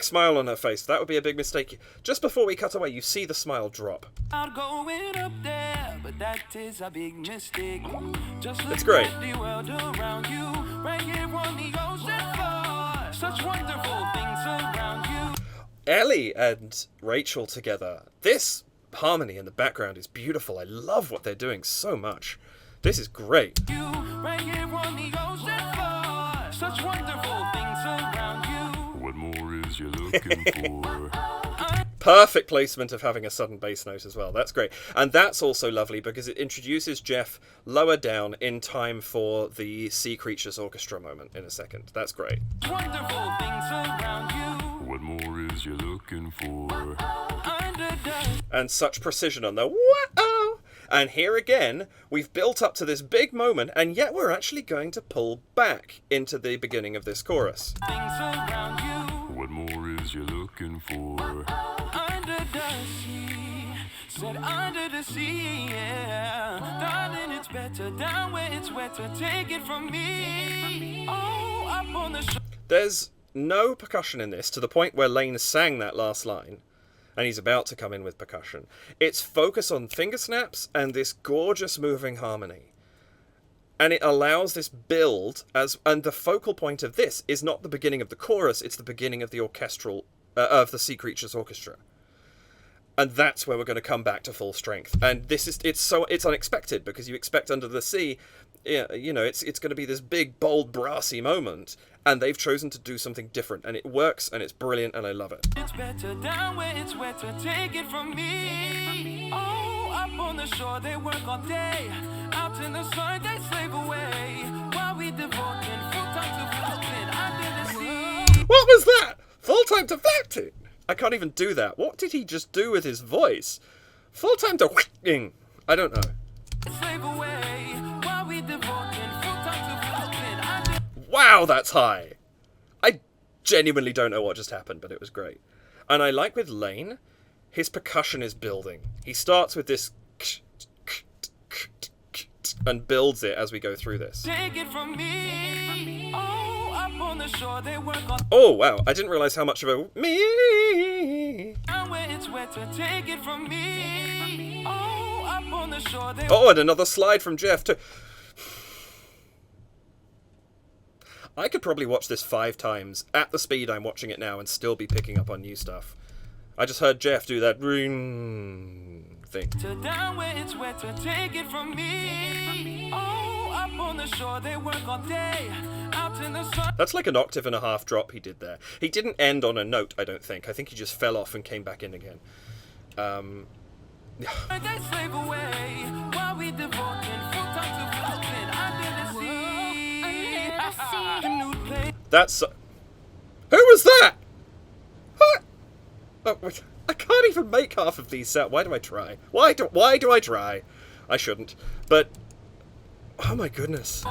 smile on her face. That would be a big mistake. Just before we cut away, you see the smile drop. Going up there, but that is a big mistake. Just look It's great. at the world around you, right here on the ocean floor. Such wonderful things around you. Ellie and Rachel together. This harmony in the background is beautiful. I love what they're doing so much. This is great. You, right here on the ocean floor. Such wonderful things around you. What more is you looking for? Perfect placement of having a sudden bass note as well. That's great. And that's also lovely because it introduces Jeff lower down in time for the Sea Creatures Orchestra moment in a second. That's great. Wonderful things around you. What more is you looking for? And such precision on the whoa! And here again, we've built up to this big moment, and yet we're actually going to pull back into the beginning of this chorus. Things around you. What more is you looking for? Under the sea. Said under the sea, yeah. Darling, it's better down where it's wetter. Take it from me. Oh, up on the shore. There's no percussion in this, to the point where Lane sang that last line, and he's about to come in with percussion. It's focus on finger snaps and this gorgeous moving harmony. And it allows this build, and the focal point of this is not the beginning of the chorus, it's the beginning of the orchestral, of the Sea Creatures Orchestra. And that's where we're going to come back to full strength. And it's unexpected, because you expect Under the Sea, it's going to be this big, bold, brassy moment, and they've chosen to do something different, and it works, and it's brilliant, and I love it. It's better down where it's wetter. Take it from me. Oh, up on the shore they work all day. Out in the sun they slave away. While we devoting full time to floating under the sea. What was that? Full time to floating? I can't even do that. What did he just do with his voice? Full time to whacking. I don't know. Slave away. While we devoting full time to floating under... Wow, that's high. I genuinely don't know what just happened, but it was great. And I like with Lane, his percussion is building. He starts with this and builds it as we go through this. Take it from me. Oh, up on the shore they work on... Oh, wow. I didn't realize how much of a me. Down where it's wetter. Take it from me. Oh, up on the shore they... Oh, and another slide from Jeff too. I could probably watch this 5 times at the speed I'm watching it now and still be picking up on new stuff. I just heard Jeff do that ring thing. Down where it's wetter, take it from me. Oh, up on the shore they work all day. Out in the sun. That's like an octave and a half drop he did there. He didn't end on a note, I don't think. I think he just fell off and came back in again. They slave away while we devoting full time to floating under the sea. That's... Who was that? What? Oh, wait. I can't even make half of these sound. Why do I try? Why do I try? I shouldn't. But... Oh my goodness.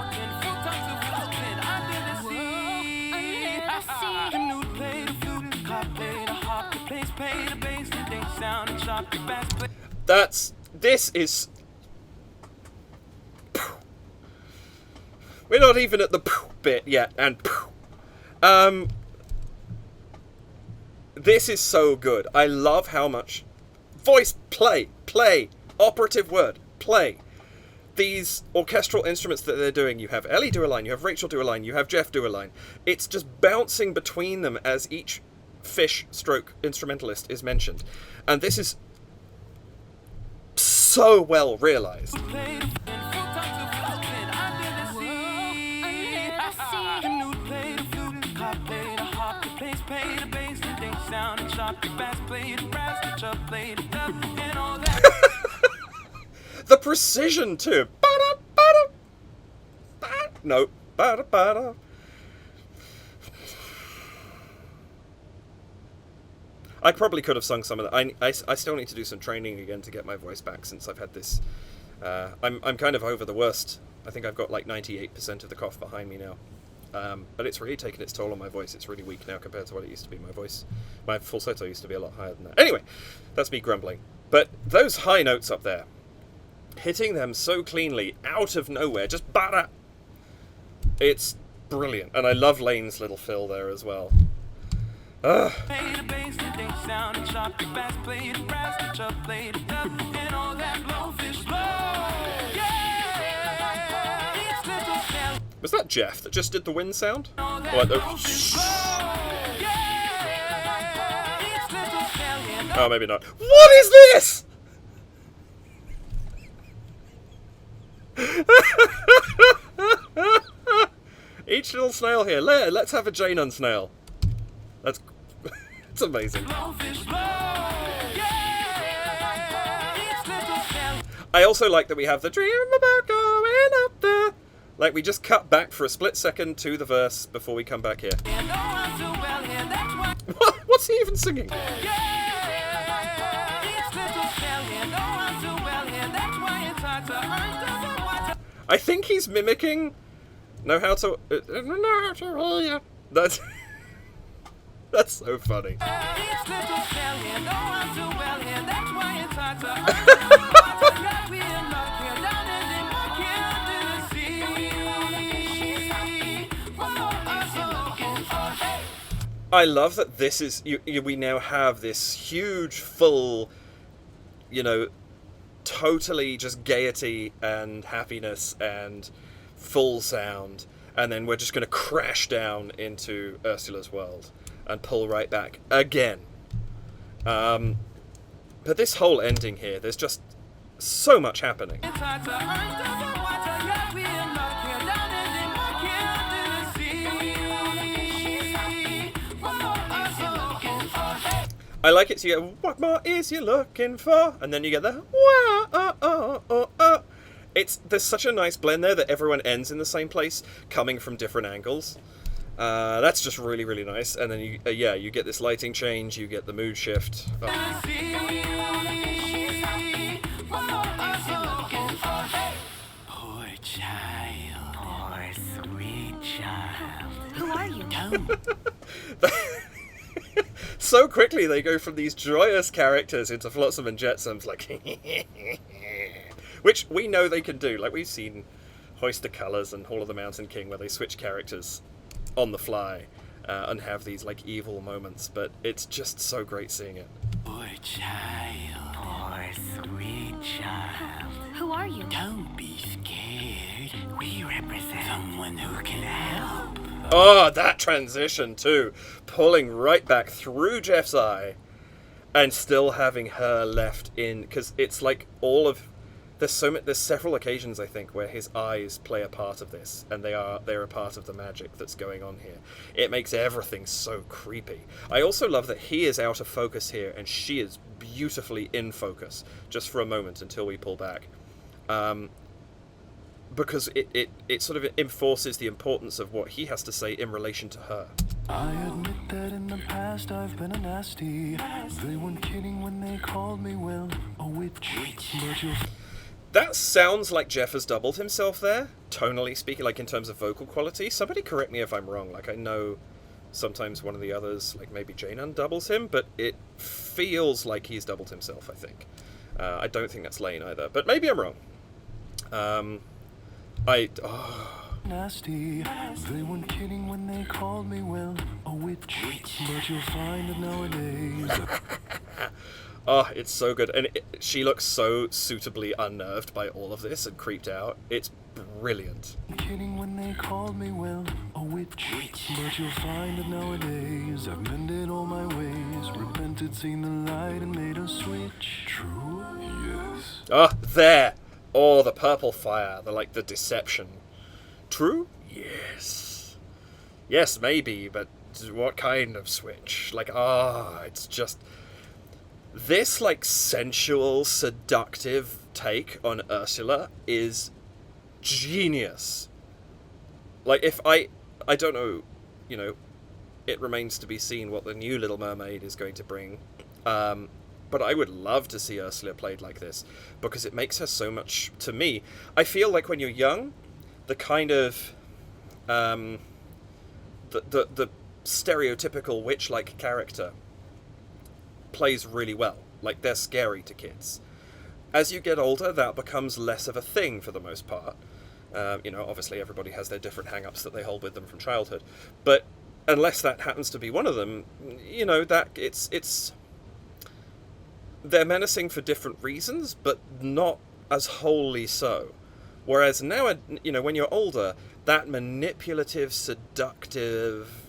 This is... We're not even at the bit yet, and this is so good. I love how much play, operative word, play. These orchestral instruments that they're doing, you have Ellie do a line, you have Rachel do a line, you have Jeff do a line. It's just bouncing between them as each fish stroke instrumentalist is mentioned. And this is so well realised. The precision too. No. I probably could have sung some of that. I still need to do some training again to get my voice back since I've had this. I'm kind of over the worst. I think I've got like 98% of the cough behind me now. But it's really taken its toll on my voice. It's really weak now compared to what it used to be. My falsetto used to be a lot higher than that. Anyway, that's me grumbling. But those high notes up there, hitting them so cleanly out of nowhere, just bada. It's brilliant, and I love Lane's little fill there as well. Was that Jeff that just did the wind sound? Oh, maybe not. What is this? Each little snail here. Let's have a Jane snail. That's it's amazing. I also like that we have the dream about going up there. Like, we just cut back for a split second to the verse before we come back here. What? What's he even singing? I think he's mimicking Know How To Yeah. That's so funny. I love that this is we now have this huge full, totally just gaiety and happiness and full sound, and then we're just going to crash down into Ursula's world and pull right back again. But this whole ending here, there's just so much happening. I like it, so you go, what more is you looking for? And then you get the, there's such a nice blend there that everyone ends in the same place, coming from different angles. That's just really, really nice. And then you get this lighting change, you get the mood shift. Oh. Poor child. Poor sweet child. Who are you? So quickly they go from these joyous characters into Flotsam and Jetsoms, like, which we know they can do. Like, we've seen Hoist the Colours and Hall of the Mountain King, where they switch characters on the fly and have these like evil moments. But it's just so great seeing it. Poor child. Poor sweet child. Who are you? Don't be scared. We represent someone who can help. Oh, that transition too, pulling right back through Jeff's eye, and still having her left in, because it's like there's several occasions I think where his eyes play a part of this, and they're a part of the magic that's going on here. It makes everything so creepy. I also love that he is out of focus here, and she is beautifully in focus just for a moment until we pull back. Because it sort of enforces the importance of what he has to say in relation to her. I admit that in the past I've been a nasty. They weren't kidding when they called me, well, a witch. But you'll... That sounds like Jeff has doubled himself there, tonally speaking, like in terms of vocal quality. Somebody correct me if I'm wrong. Like, I know sometimes one of the others, like maybe Jane doubles him, but it feels like he's doubled himself, I think. I don't think that's Lane either, but maybe I'm wrong. Nasty. They weren't kidding when they called me, well, a witch. But you'll find that nowadays... Oh, it's so good. And she looks so suitably unnerved by all of this and creeped out. It's brilliant. Kidding when they called me, well, a witch. But you'll find that nowadays I've mended all my ways, repented, seen the light, and made a switch. True? Yes. Ah, there! Oh, the purple fire, the deception. True? Yes. Yes, maybe, but what kind of switch? It's just... This, sensual, seductive take on Ursula is genius. If I don't know, it remains to be seen what the new Little Mermaid is going to bring. But I would love to see Ursula played like this, because it makes her so much, to me, I feel like when you're young, the kind of, the stereotypical witch-like character plays really well. They're scary to kids. As you get older, that becomes less of a thing for the most part. Obviously everybody has their different hang-ups that they hold with them from childhood. But unless that happens to be one of them, that it's... They're menacing for different reasons, but not as wholly so. Whereas now, when you're older, that manipulative, seductive,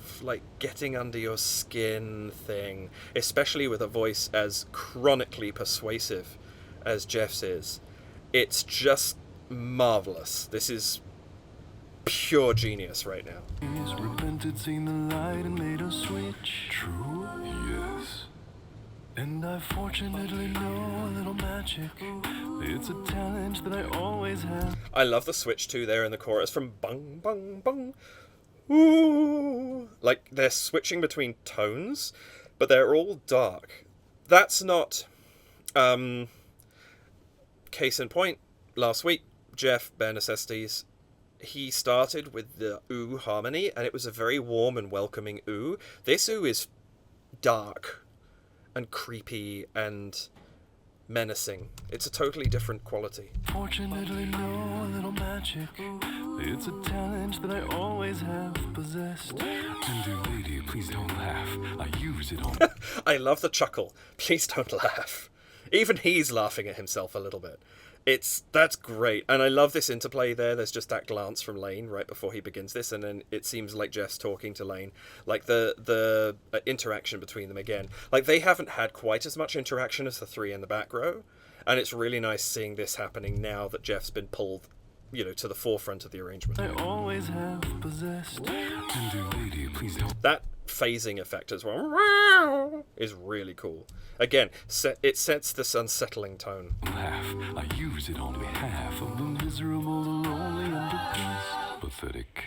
getting under your skin thing, especially with a voice as chronically persuasive as Jeff's is, it's just marvelous. This is pure genius right now. He's repented, seen the light, and made a switch. True? Yes. And I fortunately know a little magic. It's a talent that I always have. I love the switch too there in the chorus from bung bung bung. Ooh, they're switching between tones, but they're all dark. That's not case in point. Last week, Jeff, Bare Necessities, he started with the ooh harmony, and it was a very warm and welcoming ooh. This ooh is dark and creepy and menacing. It's a totally different quality. Fortunately know a little magic. It's a talent that I always have possessed. And dear lady, please don't laugh. I use it on... I love the chuckle. Please don't laugh. Even he's laughing at himself a little bit. That's great. And I love this interplay there. There's just that glance from Lane right before he begins this, and then it seems like Jeff's talking to Lane. The interaction between them again. They haven't had quite as much interaction as the three in the back row, and it's really nice seeing this happening now that Jeff's been pulled, to the forefront of the arrangement. I always have possessed. And dear lady, please don't... That phasing effect as well is really cool. Again, it sets this unsettling tone. Laugh. I use it on behalf of the miserable, the lonely, and depressed. Pathetic.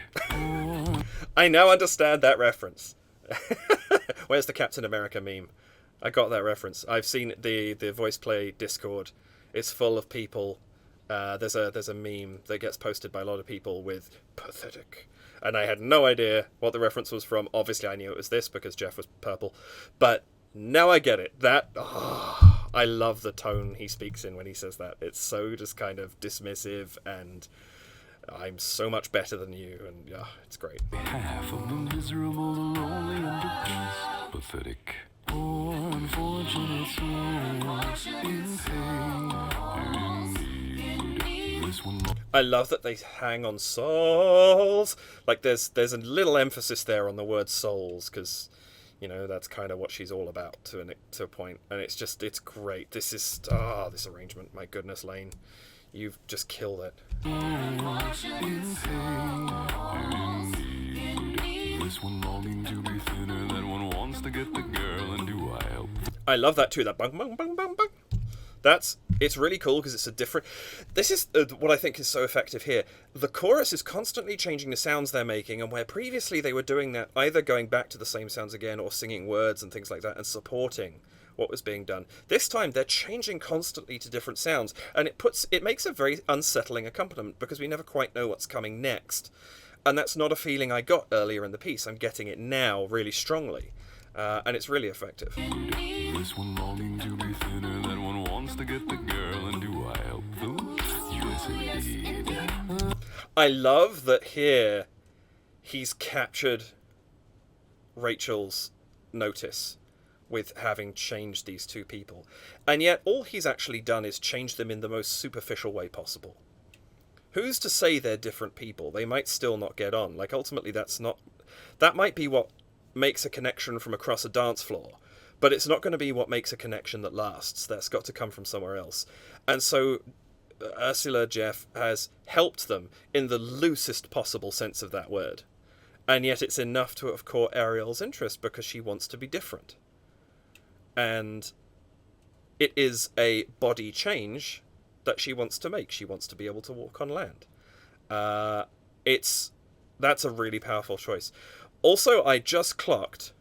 I now understand that reference. Where's the Captain America meme? I got that reference. I've seen the VoicePlay Discord. It's full of people. There's a meme that gets posted by a lot of people with pathetic. And I had no idea what the reference was from. Obviously, I knew it was this because Jeff was purple. But now I get it. I love the tone he speaks in when he says that. It's so just kind of dismissive and I'm so much better than you. And it's great. Half of the miserable, the lonely, and depressed. Pathetic. Poor unfortunate souls in pain. This one... I love that they hang on souls. There's a little emphasis there on the word souls because, that's kind of what she's all about to a point. And it's great. This is, this arrangement. My goodness, Lane. You've just killed it. This one longing to be thinner. That one wants to get the girl. And do I help? I love that too. That bung, bung, bung, bung, bung. It's really cool because it's a different... This is what I think is so effective here. The chorus is constantly changing the sounds they're making, and where previously they were doing that, either going back to the same sounds again or singing words and things like that and supporting what was being done. This time they're changing constantly to different sounds, and it makes a very unsettling accompaniment because we never quite know what's coming next. And that's not a feeling I got earlier in the piece. I'm getting it now really strongly. And it's really effective. This one longing to be thinner, that one wants to get the girl, and do I help them? Yes, indeed. I love that here he's captured Rachel's notice with having changed these two people. And yet all he's actually done is change them in the most superficial way possible. Who's to say they're different people? They might still not get on. Like, ultimately, that might be what makes a connection from across a dance floor, but it's not going to be what makes a connection that lasts. That's got to come from somewhere else. And so Ursula Jeff has helped them in the loosest possible sense of that word. And yet it's enough to have caught Ariel's interest because she wants to be different. And it is a body change that she wants to make. She wants to be able to walk on land. That's a really powerful choice. Also, I just clocked,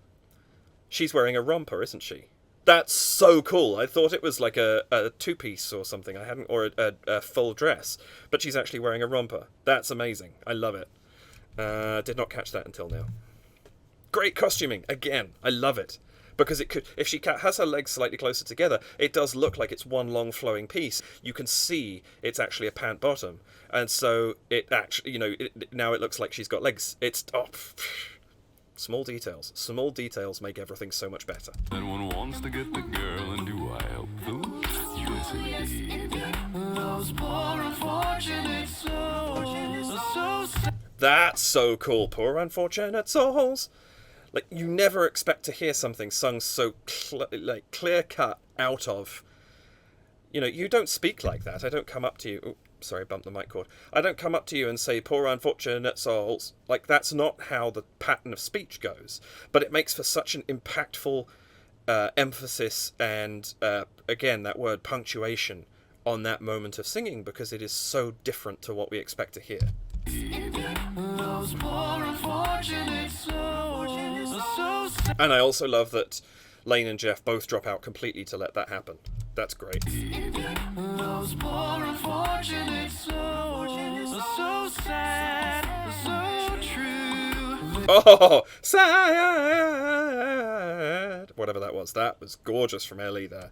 she's wearing a romper, isn't she? That's so cool. I thought it was like a two-piece or something. Or a full dress. But she's actually wearing a romper. That's amazing. I love it. Did not catch that until now. Great costuming. Again, I love it. Because it could, if she has her legs slightly closer together, it does look like it's one long flowing piece. You can see it's actually a pant bottom. And so it actually, now it looks like she's got legs. Small details. Small details make everything so much better. Anyone wants to get the girl, and do I help them? Yes, indeed. Those poor unfortunate souls are so sad. That's so cool. Poor unfortunate souls. Like, you never expect to hear something sung so clear-cut out of... you don't speak like that. I don't come up to you... Oh, sorry, bumped the mic cord. I don't come up to you and say, poor unfortunate souls. Like, that's not how the pattern of speech goes. But it makes for such an impactful emphasis and, again, that word punctuation on that moment of singing, because it is so different to what we expect to hear. Those poor unfortunate souls are so sad. And I also love that Lane and Jeff both drop out completely to let that happen. That's great. Those poor unfortunate souls are so sad, so true. Oh, sad. Whatever that was gorgeous from Ellie there.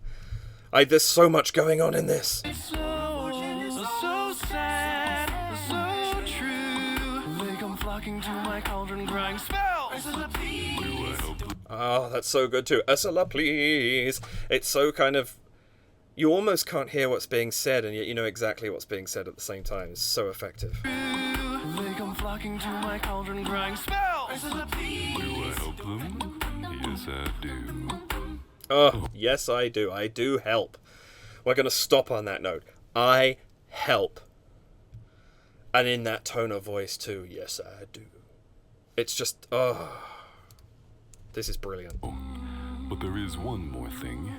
There's so much going on in this. Souls are so sad, so true. They come flocking to my cauldron crying spells. Oh, that's so good too. Ursula, please. It's so kind of... You almost can't hear what's being said, and yet you know exactly what's being said at the same time. It's so effective. They come flocking to my cauldron crying spells. Do I help them? Yes, I do. Oh, yes, I do. I do help. We're going to stop on that note. I help. And in that tone of voice too. Yes, I do. It's just... This is brilliant. But there is one more thing.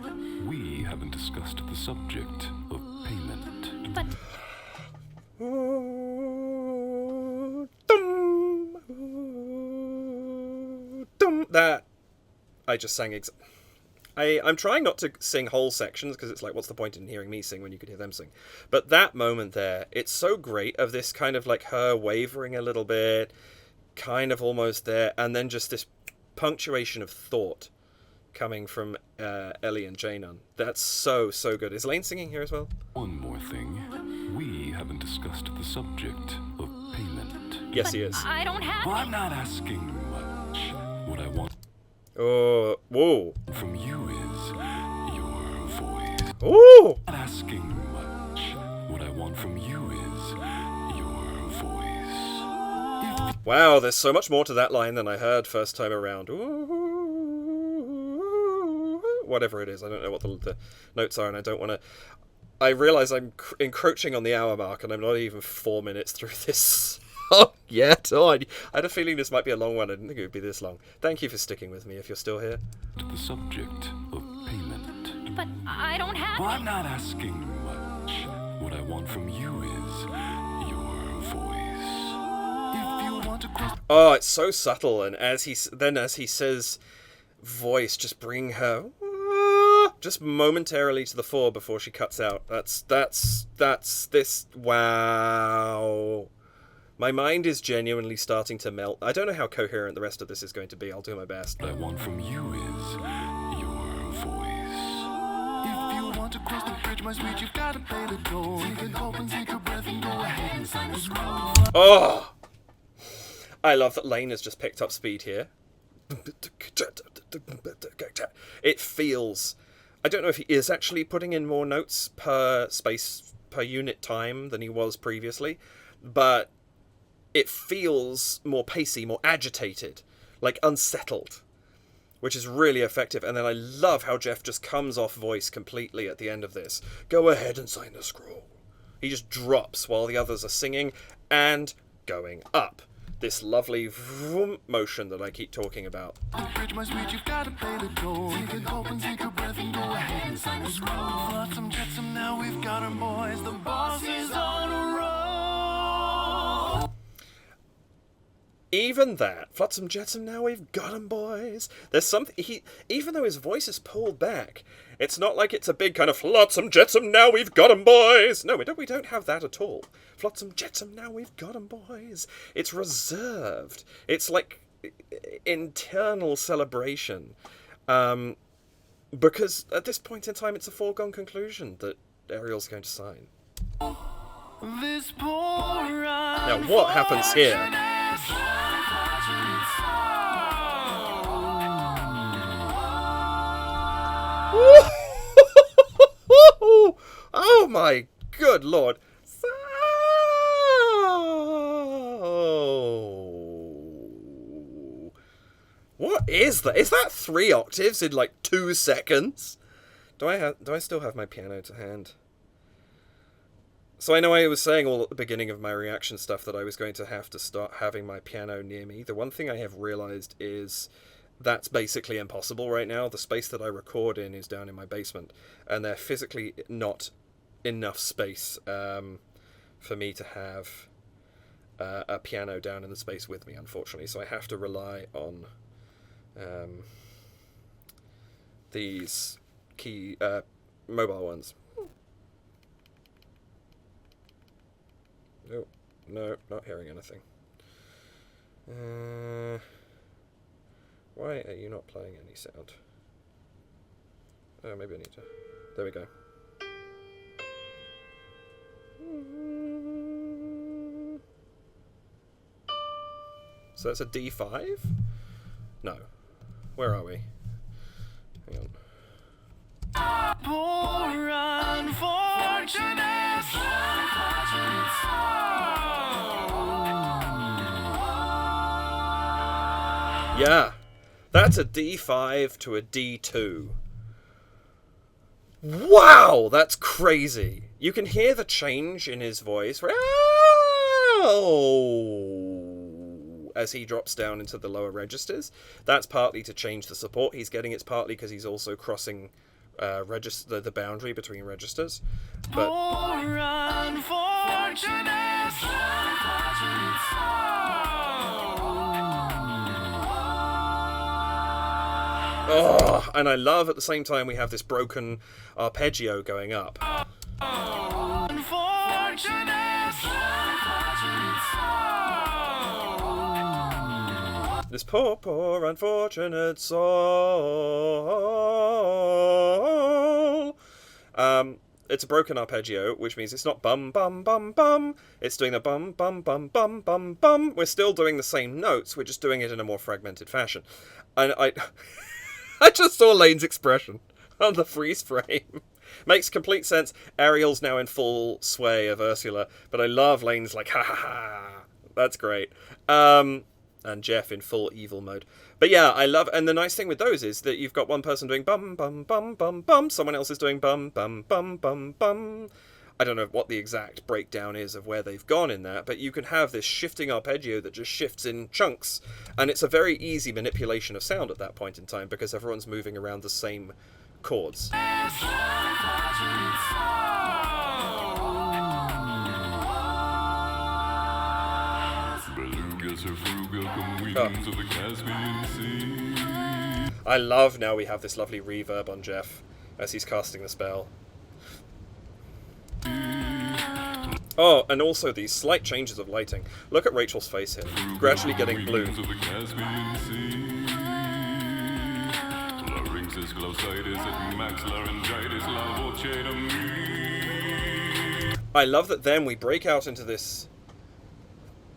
We haven't discussed the subject of payment. But That I just sang I'm trying not to sing whole sections, because it's like, what's the point in hearing me sing when you could hear them sing? But that moment there, it's so great, of this kind of like her wavering a little bit, kind of almost there, and then just this punctuation of thought coming from Ellie and Janon. That's so, so good. Is Lane singing here as well? One more thing. We haven't discussed the subject of payment. Yes, he is. I don't have I'm not asking much. What I want Oh, whoa. from you is your voice. Ooh! Not asking much. What I want from you is your voice. Wow, there's so much more to that line than I heard first time around. Ooh, whatever it is, I don't know what the notes are, and I don't want to... I realise I'm encroaching on the hour mark, and I'm not even 4 minutes through this song yet. Oh, I had a feeling this might be a long one. I didn't think it would be this long. Thank you for sticking with me if you're still here. To the subject of payment. but I don't have I'm not asking much. What I want from you is your voice. If you want to cross Oh, it's so subtle, and as he says voice, just bring her just momentarily to the fore before she cuts out. That's this. Wow. My mind is genuinely starting to melt. I don't know how coherent the rest of this is going to be. I'll do my best. What I want from you is your voice. If you want to cross the bridge, my sweet, you've got to pay the toll. You can hope and take a breath and go ahead and sign the scroll. Oh! I love that Lane has just picked up speed here. It feels... I don't know if he is actually putting in more notes per unit time than he was previously. but it feels more pacey, more agitated, like unsettled, which is really effective. And then I love how Jeff just comes off voice completely at the end of this. Go ahead and sign the scroll. He just drops while the others are singing and going up. This lovely vroom motion that I keep talking about. Bridge, my sweet, you've got to pay the toll. You can hope and take a breath and go ahead and sign the scroll. Flotsam, jetsam, now we've got 'em, boys. The boss is on a roll. Even that, flotsam jetsam, now we've got 'em, boys. There's something, even though his voice is pulled back, it's not like it's a big kind of flotsam jetsam, now we've got 'em, boys. No, we don't have that at all. Flotsam jetsam, now we've got 'em, boys. It's reserved. It's like internal celebration. Because at this point in time, it's a foregone conclusion that Ariel's going to sign. This poor Now, what happens here? Oh my good lord. What is that? Is that 3 octaves in like 2 seconds? Do I still have my piano to hand? So I know I was saying all at the beginning of my reaction stuff that I was going to have to start having my piano near me. The one thing I have realized is that's basically impossible right now. The space that I record in is down in my basement, and they're physically not enough space for me to have a piano down in the space with me, unfortunately. So I have to rely on these key mobile ones. Oh, no, not hearing anything. Why are you not playing any sound? Oh, maybe I need to... There we go. So that's a D5? No. Where are we? Hang on. poor unfortunate Yeah, that's a D5 to a D2. Wow, that's crazy. You can hear the change in his voice. As he drops down into the lower registers. That's partly to change the support he's getting. It's partly because he's also crossing the boundary between registers. But poor unfortunate oh, and I love at the same time we have this broken arpeggio going up. This poor, poor, unfortunate soul. It's a broken arpeggio, which means it's not bum, bum, bum, bum. It's doing the bum, bum, bum, bum, bum, bum. We're still doing the same notes, we're just doing it in a more fragmented fashion. And I just saw Lane's expression on the freeze frame. Makes complete sense. Ariel's now in full sway of Ursula, but I love Lane's like, ha ha ha. That's great. And Jeff in full evil mode. But yeah, I love, and the nice thing with those is that you've got one person doing bum, bum, bum, bum, bum, someone else is doing bum, bum, bum, bum, bum. I don't know what the exact breakdown is of where they've gone in that, but you can have this shifting arpeggio that just shifts in chunks, and it's a very easy manipulation of sound at that point in time because everyone's moving around the same chords. I love now we have this lovely reverb on Jeff as he's casting the spell. Oh, and also these slight changes of lighting. Look at Rachel's face here, gradually getting blue. I love that then we break out into this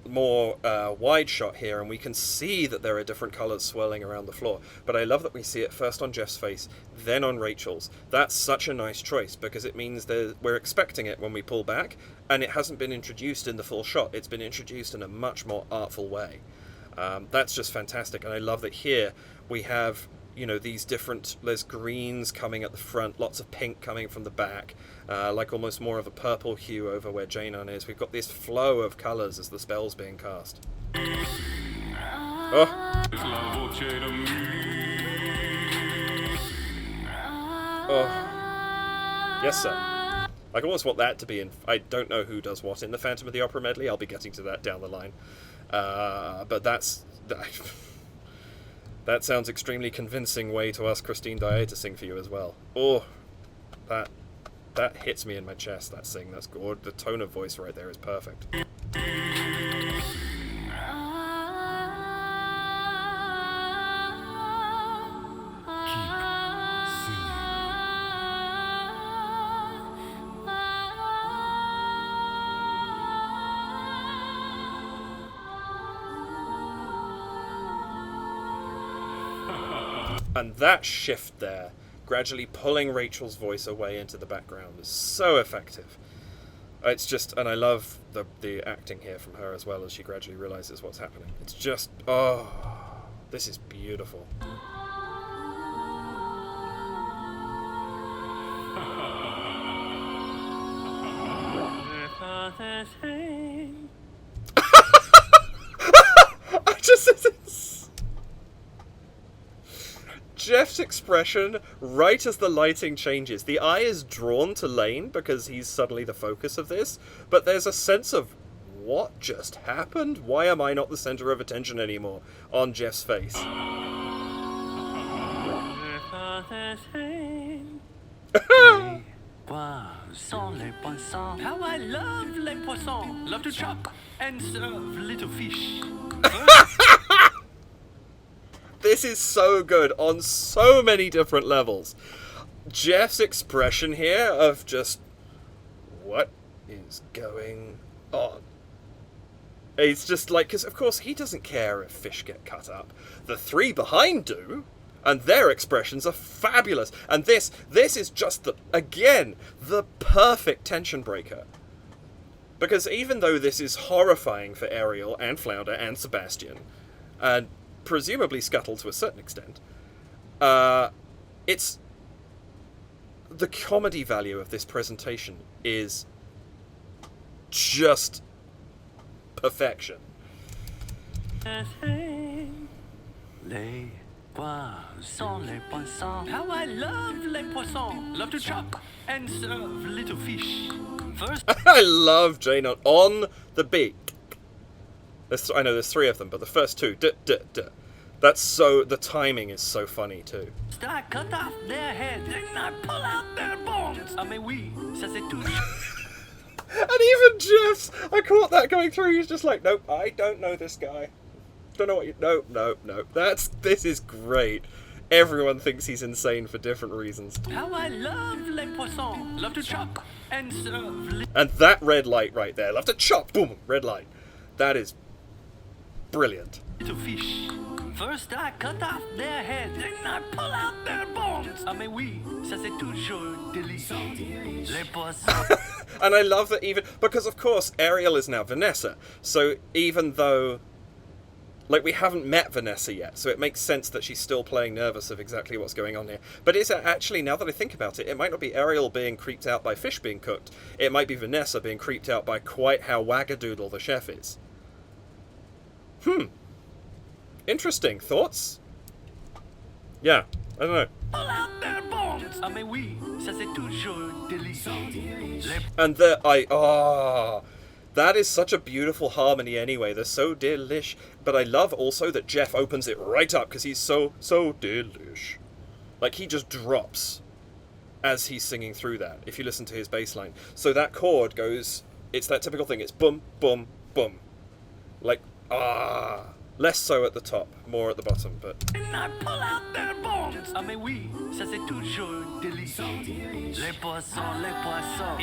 more wide shot here, and we can see that there are different colours swirling around the floor. But I love that we see it first on Jeff's face, then on Rachel's. That's such a nice choice, because it means that we're expecting it when we pull back, and it hasn't been introduced in the full shot. It's been introduced in a much more artful way. That's just fantastic, and I love that here we have, you know, these different, there's greens coming at the front, lots of pink coming from the back, like almost more of a purple hue over where Janon is. We've got this flow of colours as the spell's being cast. Oh. Oh. Yes, sir. I almost want that to be in... I don't know who does what in the Phantom of the Opera medley. I'll be getting to that down the line. But that's... That sounds extremely convincing way to ask Christine Daae to sing for you as well. Oh, that hits me in my chest, that sing. That's good. The tone of voice right there is perfect. And that shift there, gradually pulling Rachel's voice away into the background, is so effective. It's just, and I love the acting here from her as well, as she gradually realizes what's happening. It's just, oh, this is beautiful. Jeff's expression right as the lighting changes. The eye is drawn to Lane because he's suddenly the focus of this, but there's a sense of, what just happened? Why am I not the center of attention anymore? On Jeff's face. How I love les poissons. Love to chop and serve little fish. This is so good on so many different levels. Jeff's expression here of just, what is going on? It's just like, because of course he doesn't care if fish get cut up. The three behind do, and their expressions are fabulous. And this is just, again, the perfect tension breaker. Because even though this is horrifying for Ariel and Flounder and Sebastian, and presumably Scuttle to a certain extent, it's... the comedy value of this presentation is just perfection. Les poissons. How I love les poissons. Love to chop and serve little fish. First, I love Jane on the beat. I know there's three of them, but the first two, that's so, the timing is so funny too. I cut off their heads and I pull out their bones. Ah mais oui, ça c'est tout. And even Jeff's, I caught that going through, he's just like, nope, I don't know this guy. Don't know what you, nope. This is great. Everyone thinks he's insane for different reasons. How I love les poissons. Love to chop and serve. And that red light right there, love to chop, boom, red light. That is brilliant. Little fish. First I cut off their heads and I pull out their bones. Ah mais oui, ça c'est toujours délicieux. Les poissons. And I love that even, because of course Ariel is now Vanessa, so even though, like, we haven't met Vanessa yet, so it makes sense that she's still playing nervous of exactly what's going on here. But is it actually, now that I think about it, it might not be Ariel being creeped out by fish being cooked, it might be Vanessa being creeped out by quite how wagadoodle the chef is. Interesting. Thoughts? Yeah, I don't know. Pull out their bones. Ah mais oui, ça c'est toujours délicieux. And that is such a beautiful harmony anyway. They're so delish. But I love also that Jeff opens it right up because he's so delish. Like, he just drops as he's singing through that, if you listen to his bass line. So that chord goes, it's that typical thing. It's boom, boom, boom. Like, less so at the top, more at the bottom, but... And I pull out their bones. Ah mais oui, ça c'est toujours délicieux. Les poissons, les poissons.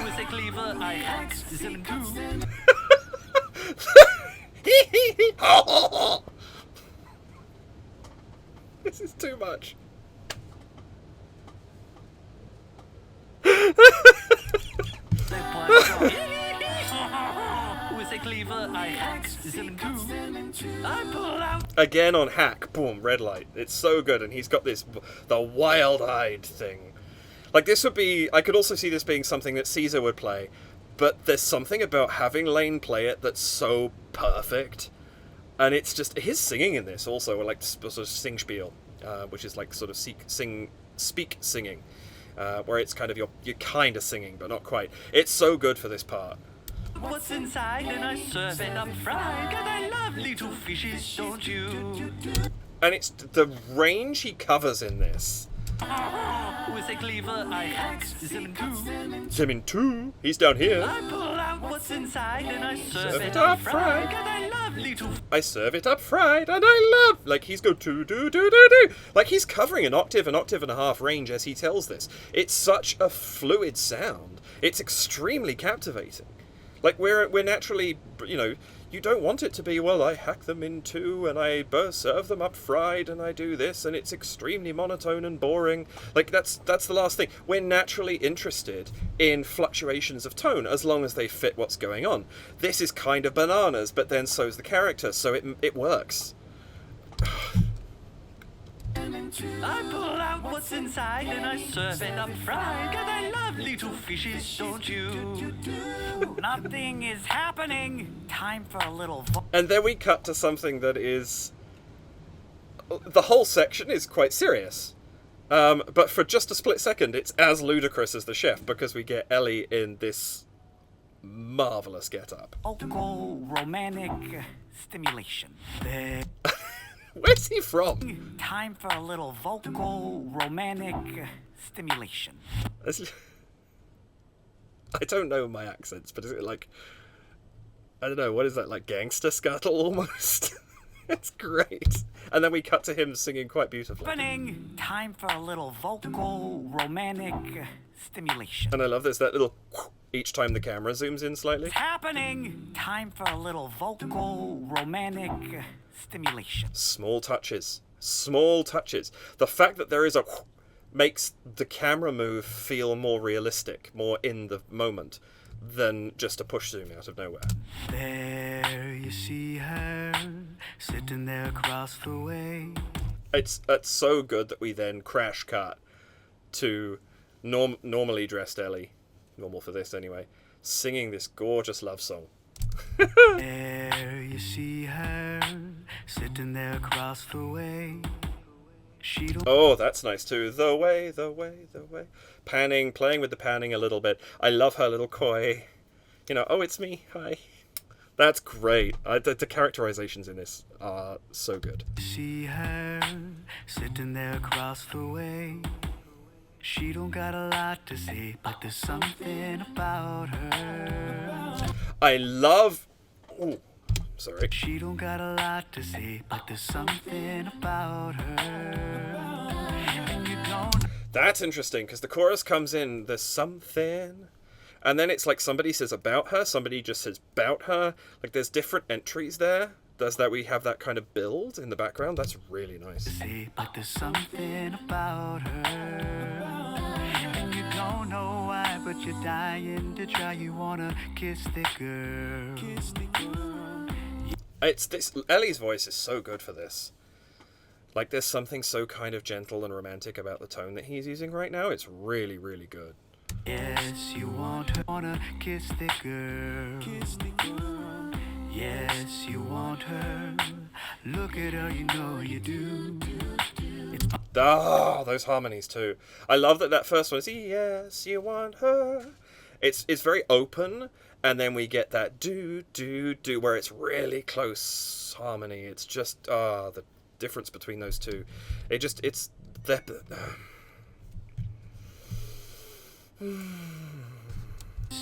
With a cleaver, I hacked them too. This is too much. hacks them into. I pull out. Again on hack, boom, red light. It's so good, and he's got the wild-eyed thing. Like, this would be... I could also see this being something that Caesar would play, but there's something about having Lane play it that's so perfect. And it's just... His singing in this also, like, sort of sing spiel, which is like sort of speak singing, where it's kind of... You're kind of singing, but not quite. It's so good for this part. What's inside and I serve it up fried. God, I love little fishes, don't you? And it's the range he covers in this. With a cleaver I hack them into. Him in two. He's down here. I pull out what's inside and I serve it up up fried. God, I love little. I serve it up fried, and I love... Like, he's go do do do do do. Like, he's covering an octave and a half range as he tells this. It's such a fluid sound. It's extremely captivating. Like, we're naturally, you know, you don't want it to be, well, I hack them in two, and I serve them up fried, and I do this, and it's extremely monotone and boring. Like, that's the last thing. We're naturally interested in fluctuations of tone, as long as they fit what's going on. This is kind of bananas, but then so's the character, so it works. I pull out what's inside and I serve it up fried. God, I love little fishes, don't you? Nothing is happening. Time for a little. And then we cut to something that is... The whole section is quite serious. But for just a split second, it's as ludicrous as the chef, because we get Ellie in this marvellous get-up. Vocal romantic stimulation. Where's he from? Time for a little vocal romantic stimulation. I don't know my accents, but is it like... I don't know, what is that, like gangster scuttle almost? It's great. And then we cut to him singing quite beautifully. Time for a little vocal romantic stimulation. And I love this, that little... each time the camera zooms in slightly. It's happening. Time for a little vocal romantic stimulation. Small touches. Small touches. The fact that there is a... makes the camera move feel more realistic, more in the moment, than just a push zoom out of nowhere. There you see her, sitting there across the way. It's so good that we then crash cut to normally dressed Ellie, normal for this anyway, singing this gorgeous love song. There you see her, sitting there across the way. Oh, that's nice too. The way, the way, the way. Panning, playing with the panning a little bit. I love her little coy. You know, oh, it's me. Hi. That's great. The characterizations in this are so good. See her sitting there across the way. She don't got a lot to say, but there's something about her. I love... Ooh, sorry. She don't got a lot to say, but there's something about her. And you don't... That's interesting, because the chorus comes in, there's something... And then it's like somebody says about her, somebody just says about her. Like, there's different entries there. Does that we have that kind of build in the background? That's really nice. Say, but there's something about her. And you don't know why, but you're dying to try. You wanna kiss the girl. Kiss the girl. It's this... Ellie's voice is so good for this. Like, there's something so kind of gentle and romantic about the tone that he's using right now. It's really, really good. Yes, you want her, wanna kiss the girl. Kiss the girl. Yes, you want her. Look at her, you know you do. Oh, those harmonies too. I love that first one is yes, you want her. It's very open, and then we get that do do do where it's really close harmony. It's just the difference between those two. It's the.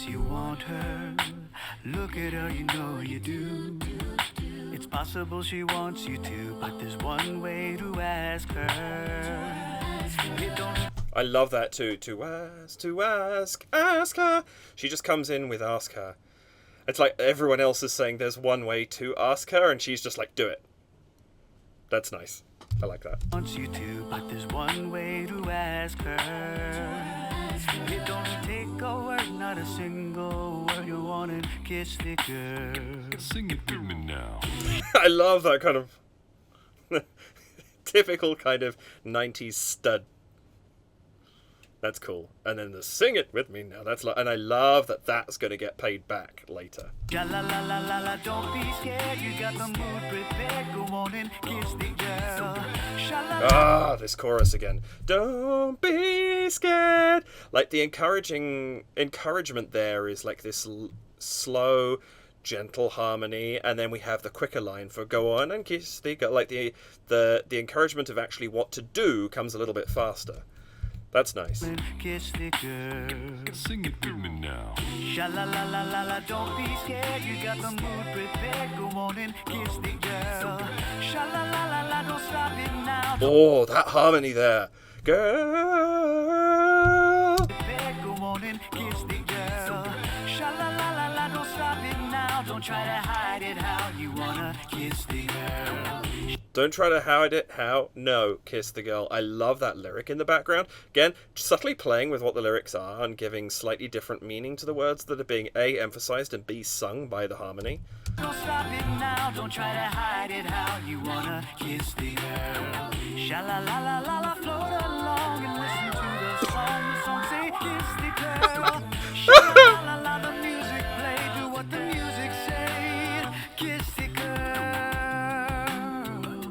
You want her, look at her, you know you do. It's possible she wants you to, but there's one way to ask her. You don't... I love that too. To ask her. She just comes in with ask her. It's like everyone else is saying there's one way to ask her, and she's just like, do it. That's nice. I like that. Wants you to, but there's one way to ask her. You don't take a word, not a single word. Go on and kiss the girl. Sing it with me now. I love that kind of typical kind of 90s stud. That's cool. And then the sing it with me now. That's like, and I love that that's going to get paid back later. Ja la la la la la, don't be scared. You got the mood prepared. Go on and kiss the girl. Sha la la. Ah, this chorus again. Don't be scared. Like the encouragement there is like this slow, gentle harmony, and then we have the quicker line for go on and kiss the girl. Like the encouragement of actually what to do comes a little bit faster. That's nice. Kiss the girl. Sing it with me now. Sha la la la la la, don't be scared. You got the mood prepared. Go on and kiss the girl. Sha la la la la, don't stop it now. Oh, that harmony there. Girl. Prepared, go on and kiss the girl. Sha la la la la, don't stop it now. Don't try to hide it. How you wanna kiss the girl? Don't try to hide it. How? No, kiss the girl. I love that lyric in the background. Again, subtly playing with what the lyrics are and giving slightly different meaning to the words that are being A, emphasized, and B, sung by the harmony. Don't stop it now. Don't try to hide it. How you wanna kiss the girl? Sha la la la la la, float along and listen to the song. The song say kiss the girl. Sha la la la, the music play. Do what the music say. Kiss the girl.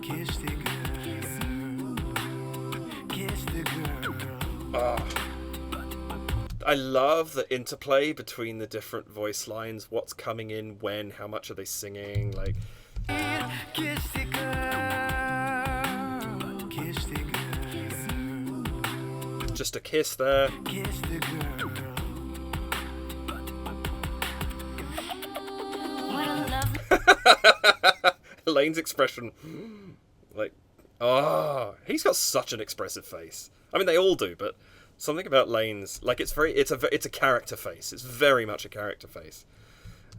Kiss the girl. Kiss the girl. I love the interplay between the different voice lines. What's coming in, when, how much are they singing? Like, Kiss the girl. Kiss the girl. just a kiss there. Kiss the girl. What a lovely Lane's expression, like, oh, he's got such an expressive face. I mean, they all do, but something about Lane's, like, it's a character face. It's very much a character face.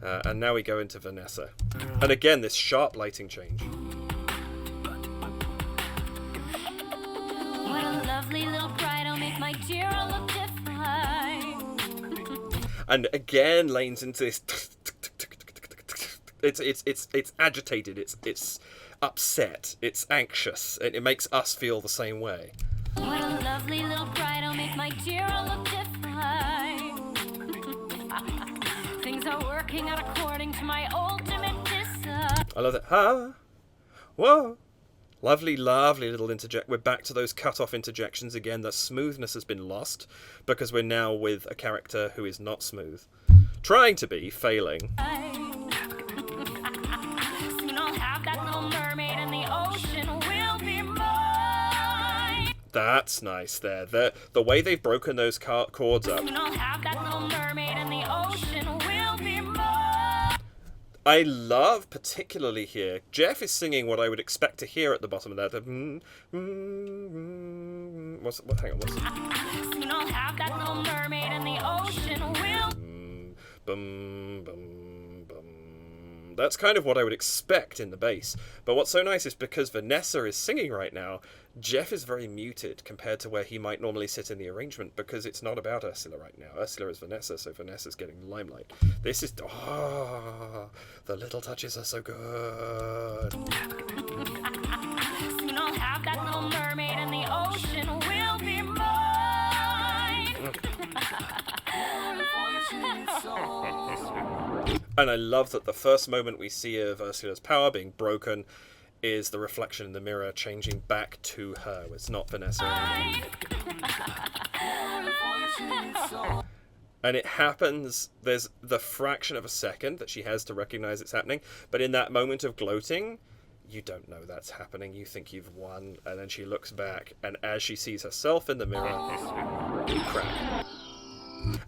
And now we go into Vanessa, and again this sharp lighting change. What a lovely little bride, I'll make my dear look different. And again, Lane's into this. It's agitated. It's upset. It's anxious. It makes us feel the same way. What a lovely little bride, I'll make my dear look different. Things are working out according to my ultimate design. I love that. Huh? Whoa. Lovely, lovely little interject. We're back to those cut-off interjections again. The smoothness has been lost because we're now with a character who is not smooth. Trying to be, failing. Soon I'll have that little mermaid and the ocean will be mine. That's nice there. The way they've broken those chords up. Soon I'll have that little mermaid and the ocean will be mine. I love, particularly here, Jeff is singing what I would expect to hear at the bottom of that. Hang on, what's Soon I'll have that little mermaid and the ocean will. bum, bum, bum. That's kind of what I would expect in the bass. But what's so nice is because Vanessa is singing right now, Jeff is very muted compared to where he might normally sit in the arrangement, because it's not about Ursula right now. Ursula is Vanessa, so Vanessa's getting the limelight. This is... oh, the little touches are so good. Soon I'll have that little mermaid and the ocean will be mine. And I love that the first moment we see of Ursula's power being broken is the reflection in the mirror changing back to her. It's not Vanessa anymore. And it happens, there's the fraction of a second that she has to recognize it's happening, but in that moment of gloating, you don't know that's happening. You think you've won, and then she looks back, and as she sees herself in the mirror, crap.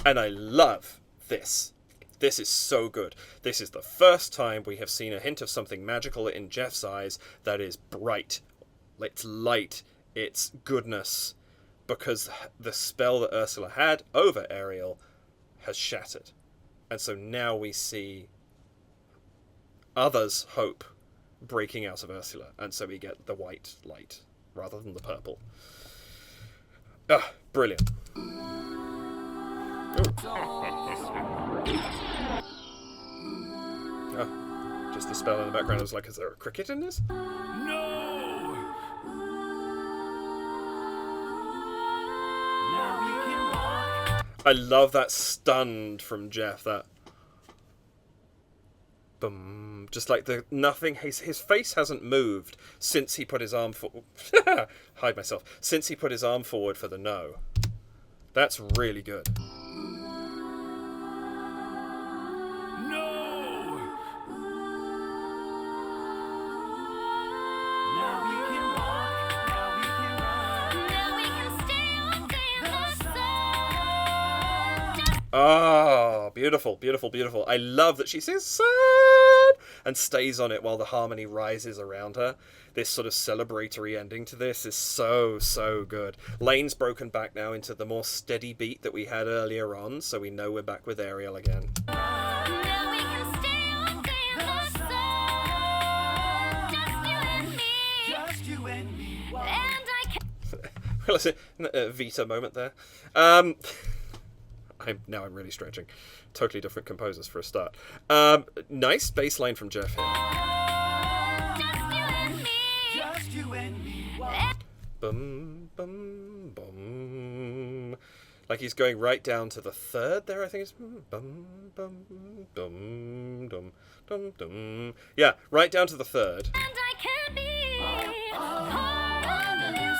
And I love this. This is so good. This is the first time we have seen a hint of something magical in Jeff's eyes that is bright. It's light. It's goodness. Because the spell that Ursula had over Ariel has shattered. And so now we see others' hope breaking out of Ursula. And so we get the white light rather than the purple. Ah, brilliant. Ooh. Oh, just the spell in the background. I was like, is there a cricket in this? No! Now we can walk. I love that stunned from Jeff. That boom, just like the nothing. His face hasn't moved since he put his arm forward. Hide myself. Since he put his arm forward for the no. That's really good. No! Now we can walk. Now we can run. Now we can stay all day in the sun. Ah, beautiful, beautiful, beautiful. I love that she says "sun" and stays on it while the harmony rises around her. This sort of celebratory ending to this is so, so good. Lane's broken back now into the more steady beat that we had earlier on, so we know we're back with Ariel again. Now we can stay all day in the sun. Just you and me. Just you and me. And I can. Well, that's a Vita moment there. Now I'm really stretching. Totally different composers for a start. Nice bass line from Jeff here. Just you and me. Bum, bum, bum. Like he's going right down to the third there, I think it's bum, bum, dum, dum, dum, dum. Yeah, right down to the third. And I can be part of this.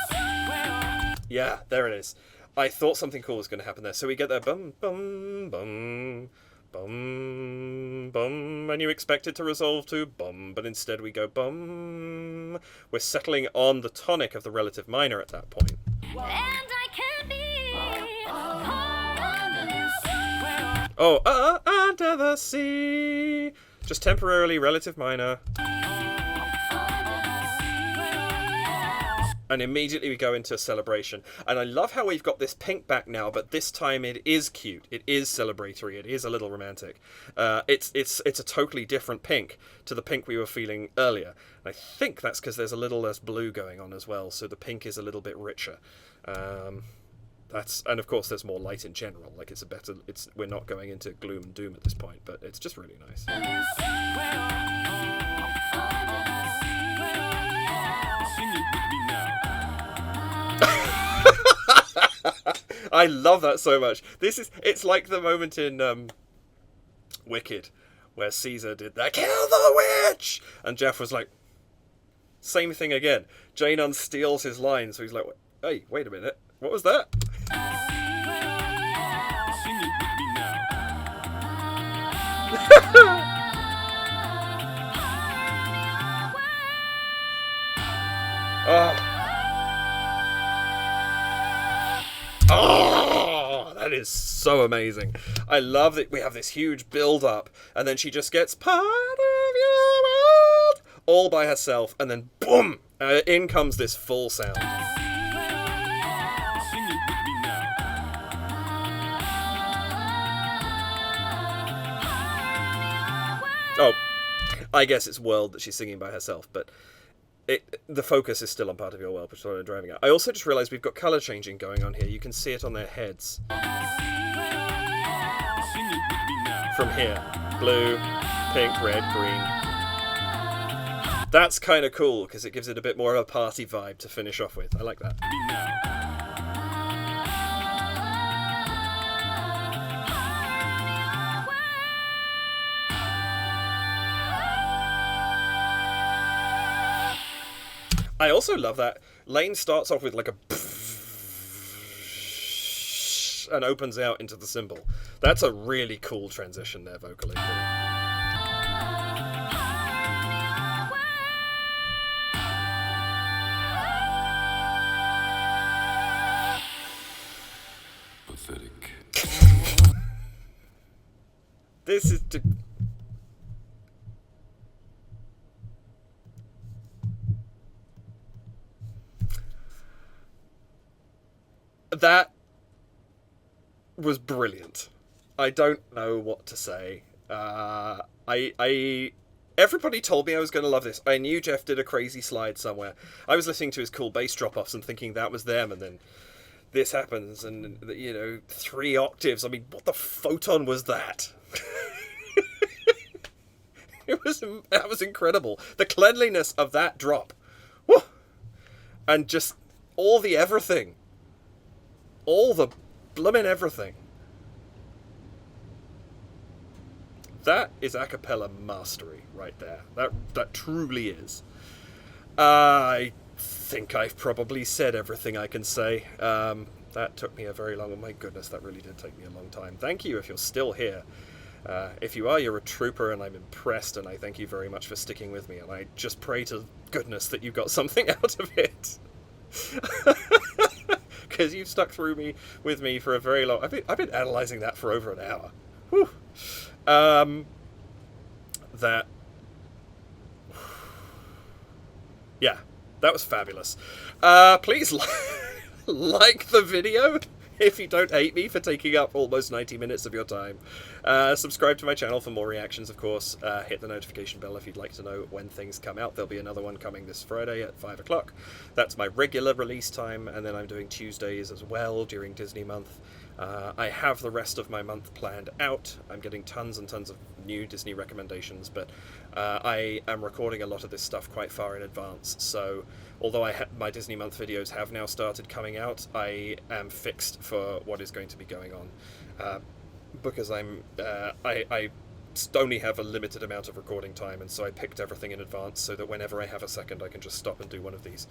Yeah, there it is. I thought something cool was going to happen there. So we get that bum, bum, bum, bum, bum, and you expect it to resolve to bum, but instead we go bum. We're settling on the tonic of the relative minor at that point. And I can be part of this. Oh, under the sea. Just temporarily relative minor. And immediately we go into a celebration. And I love how we've got this Pink back now, but this time it is cute. It is celebratory. It is a little romantic. It's a totally different Pink to the Pink we were feeling earlier. And I think that's because there's a little less blue going on as well, so the Pink is a little bit richer. And of course there's more light in general. Like we're not going into gloom and doom at this point, but it's just really nice. I love that so much. It's like the moment in Wicked where Caesar did that, kill the witch, and Jeff was like, same thing again. Jane unsteals his line, so he's like, hey, wait a minute, what was that? Sing it with me now. Oh, that is so amazing. I love that we have this huge build-up, and then she just gets part of your world all by herself, and then boom, in comes this full sound. Sing it with me now. Oh, I guess it's world that she's singing by herself, but the focus is still on part of your world, which is what I'm driving at. I also just realised we've got colour changing going on here. You can see it on their heads. Sing it with me now. From here. Blue, pink, red, green. That's kind of cool, because it gives it a bit more of a party vibe to finish off with. I like that. Me now. I also love that Lane starts off with like a and opens out into the cymbal. That's a really cool transition there vocally. Pathetic. This is that was brilliant. I don't know what to say. Everybody told me I was going to love this. I knew Jeff did a crazy slide somewhere. I was listening to his cool bass drop-offs and thinking that was them, and then this happens, and 3 octaves. I mean, what the photon was that? That was incredible. The cleanliness of that drop. Woo! And just all the everything. All the bloomin' everything. That is a cappella mastery right there. That truly is. I think I've probably said everything I can say. That took me a very long... Oh my goodness, that really did take me a long time. Thank you if you're still here. If you are, you're a trooper, and I'm impressed, and I thank you very much for sticking with me, and I just pray to goodness that you got something out of it. Because you've stuck with me for a very long... I've been analysing that for over an hour. Whew. That... Yeah, that was fabulous. Please like the video if you don't hate me for taking up almost 90 minutes of your time. Subscribe to my channel for more reactions, of course. Hit the notification bell if you'd like to know when things come out. There'll be another one coming this Friday at 5 o'clock. That's my regular release time, and then I'm doing Tuesdays as well during Disney month. I have the rest of my month planned out. I'm getting tons and tons of new Disney recommendations, but I am recording a lot of this stuff quite far in advance, so although my Disney month videos have now started coming out, I am fixed for what is going to be going on, because I only have a limited amount of recording time, and so I picked everything in advance so that whenever I have a second I can just stop and do one of these.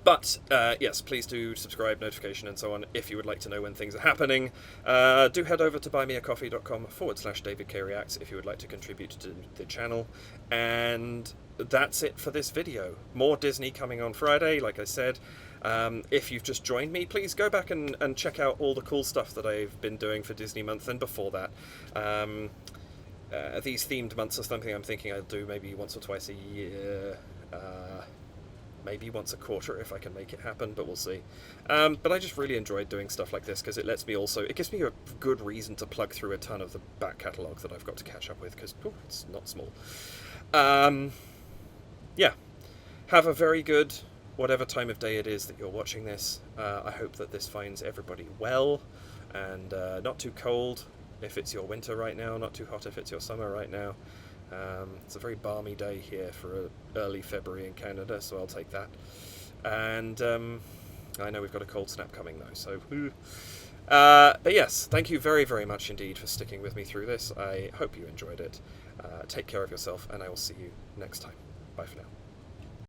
But, yes, please do subscribe, notification, and so on if you would like to know when things are happening. Do head over to buymeacoffee.com/DavidKReacts if you would like to contribute to the channel. And that's it for this video. More Disney coming on Friday, like I said. If you've just joined me, please go back and check out all the cool stuff that I've been doing for Disney month and before that. These themed months are something I'm thinking I'll do maybe once or twice a year. Maybe once a quarter if I can make it happen, but we'll see. But I just really enjoyed doing stuff like this because it gives me a good reason to plug through a ton of the back catalogue that I've got to catch up with, because it's not small. Yeah. Have a very good whatever time of day it is that you're watching this. I hope that this finds everybody well, and not too cold if it's your winter right now, not too hot if it's your summer right now. It's a very balmy day here for early February in Canada, so I'll take that. And I know we've got a cold snap coming though, so... but yes, thank you very, very much indeed for sticking with me through this. I hope you enjoyed it. Take care of yourself, and I will see you next time. Bye for now.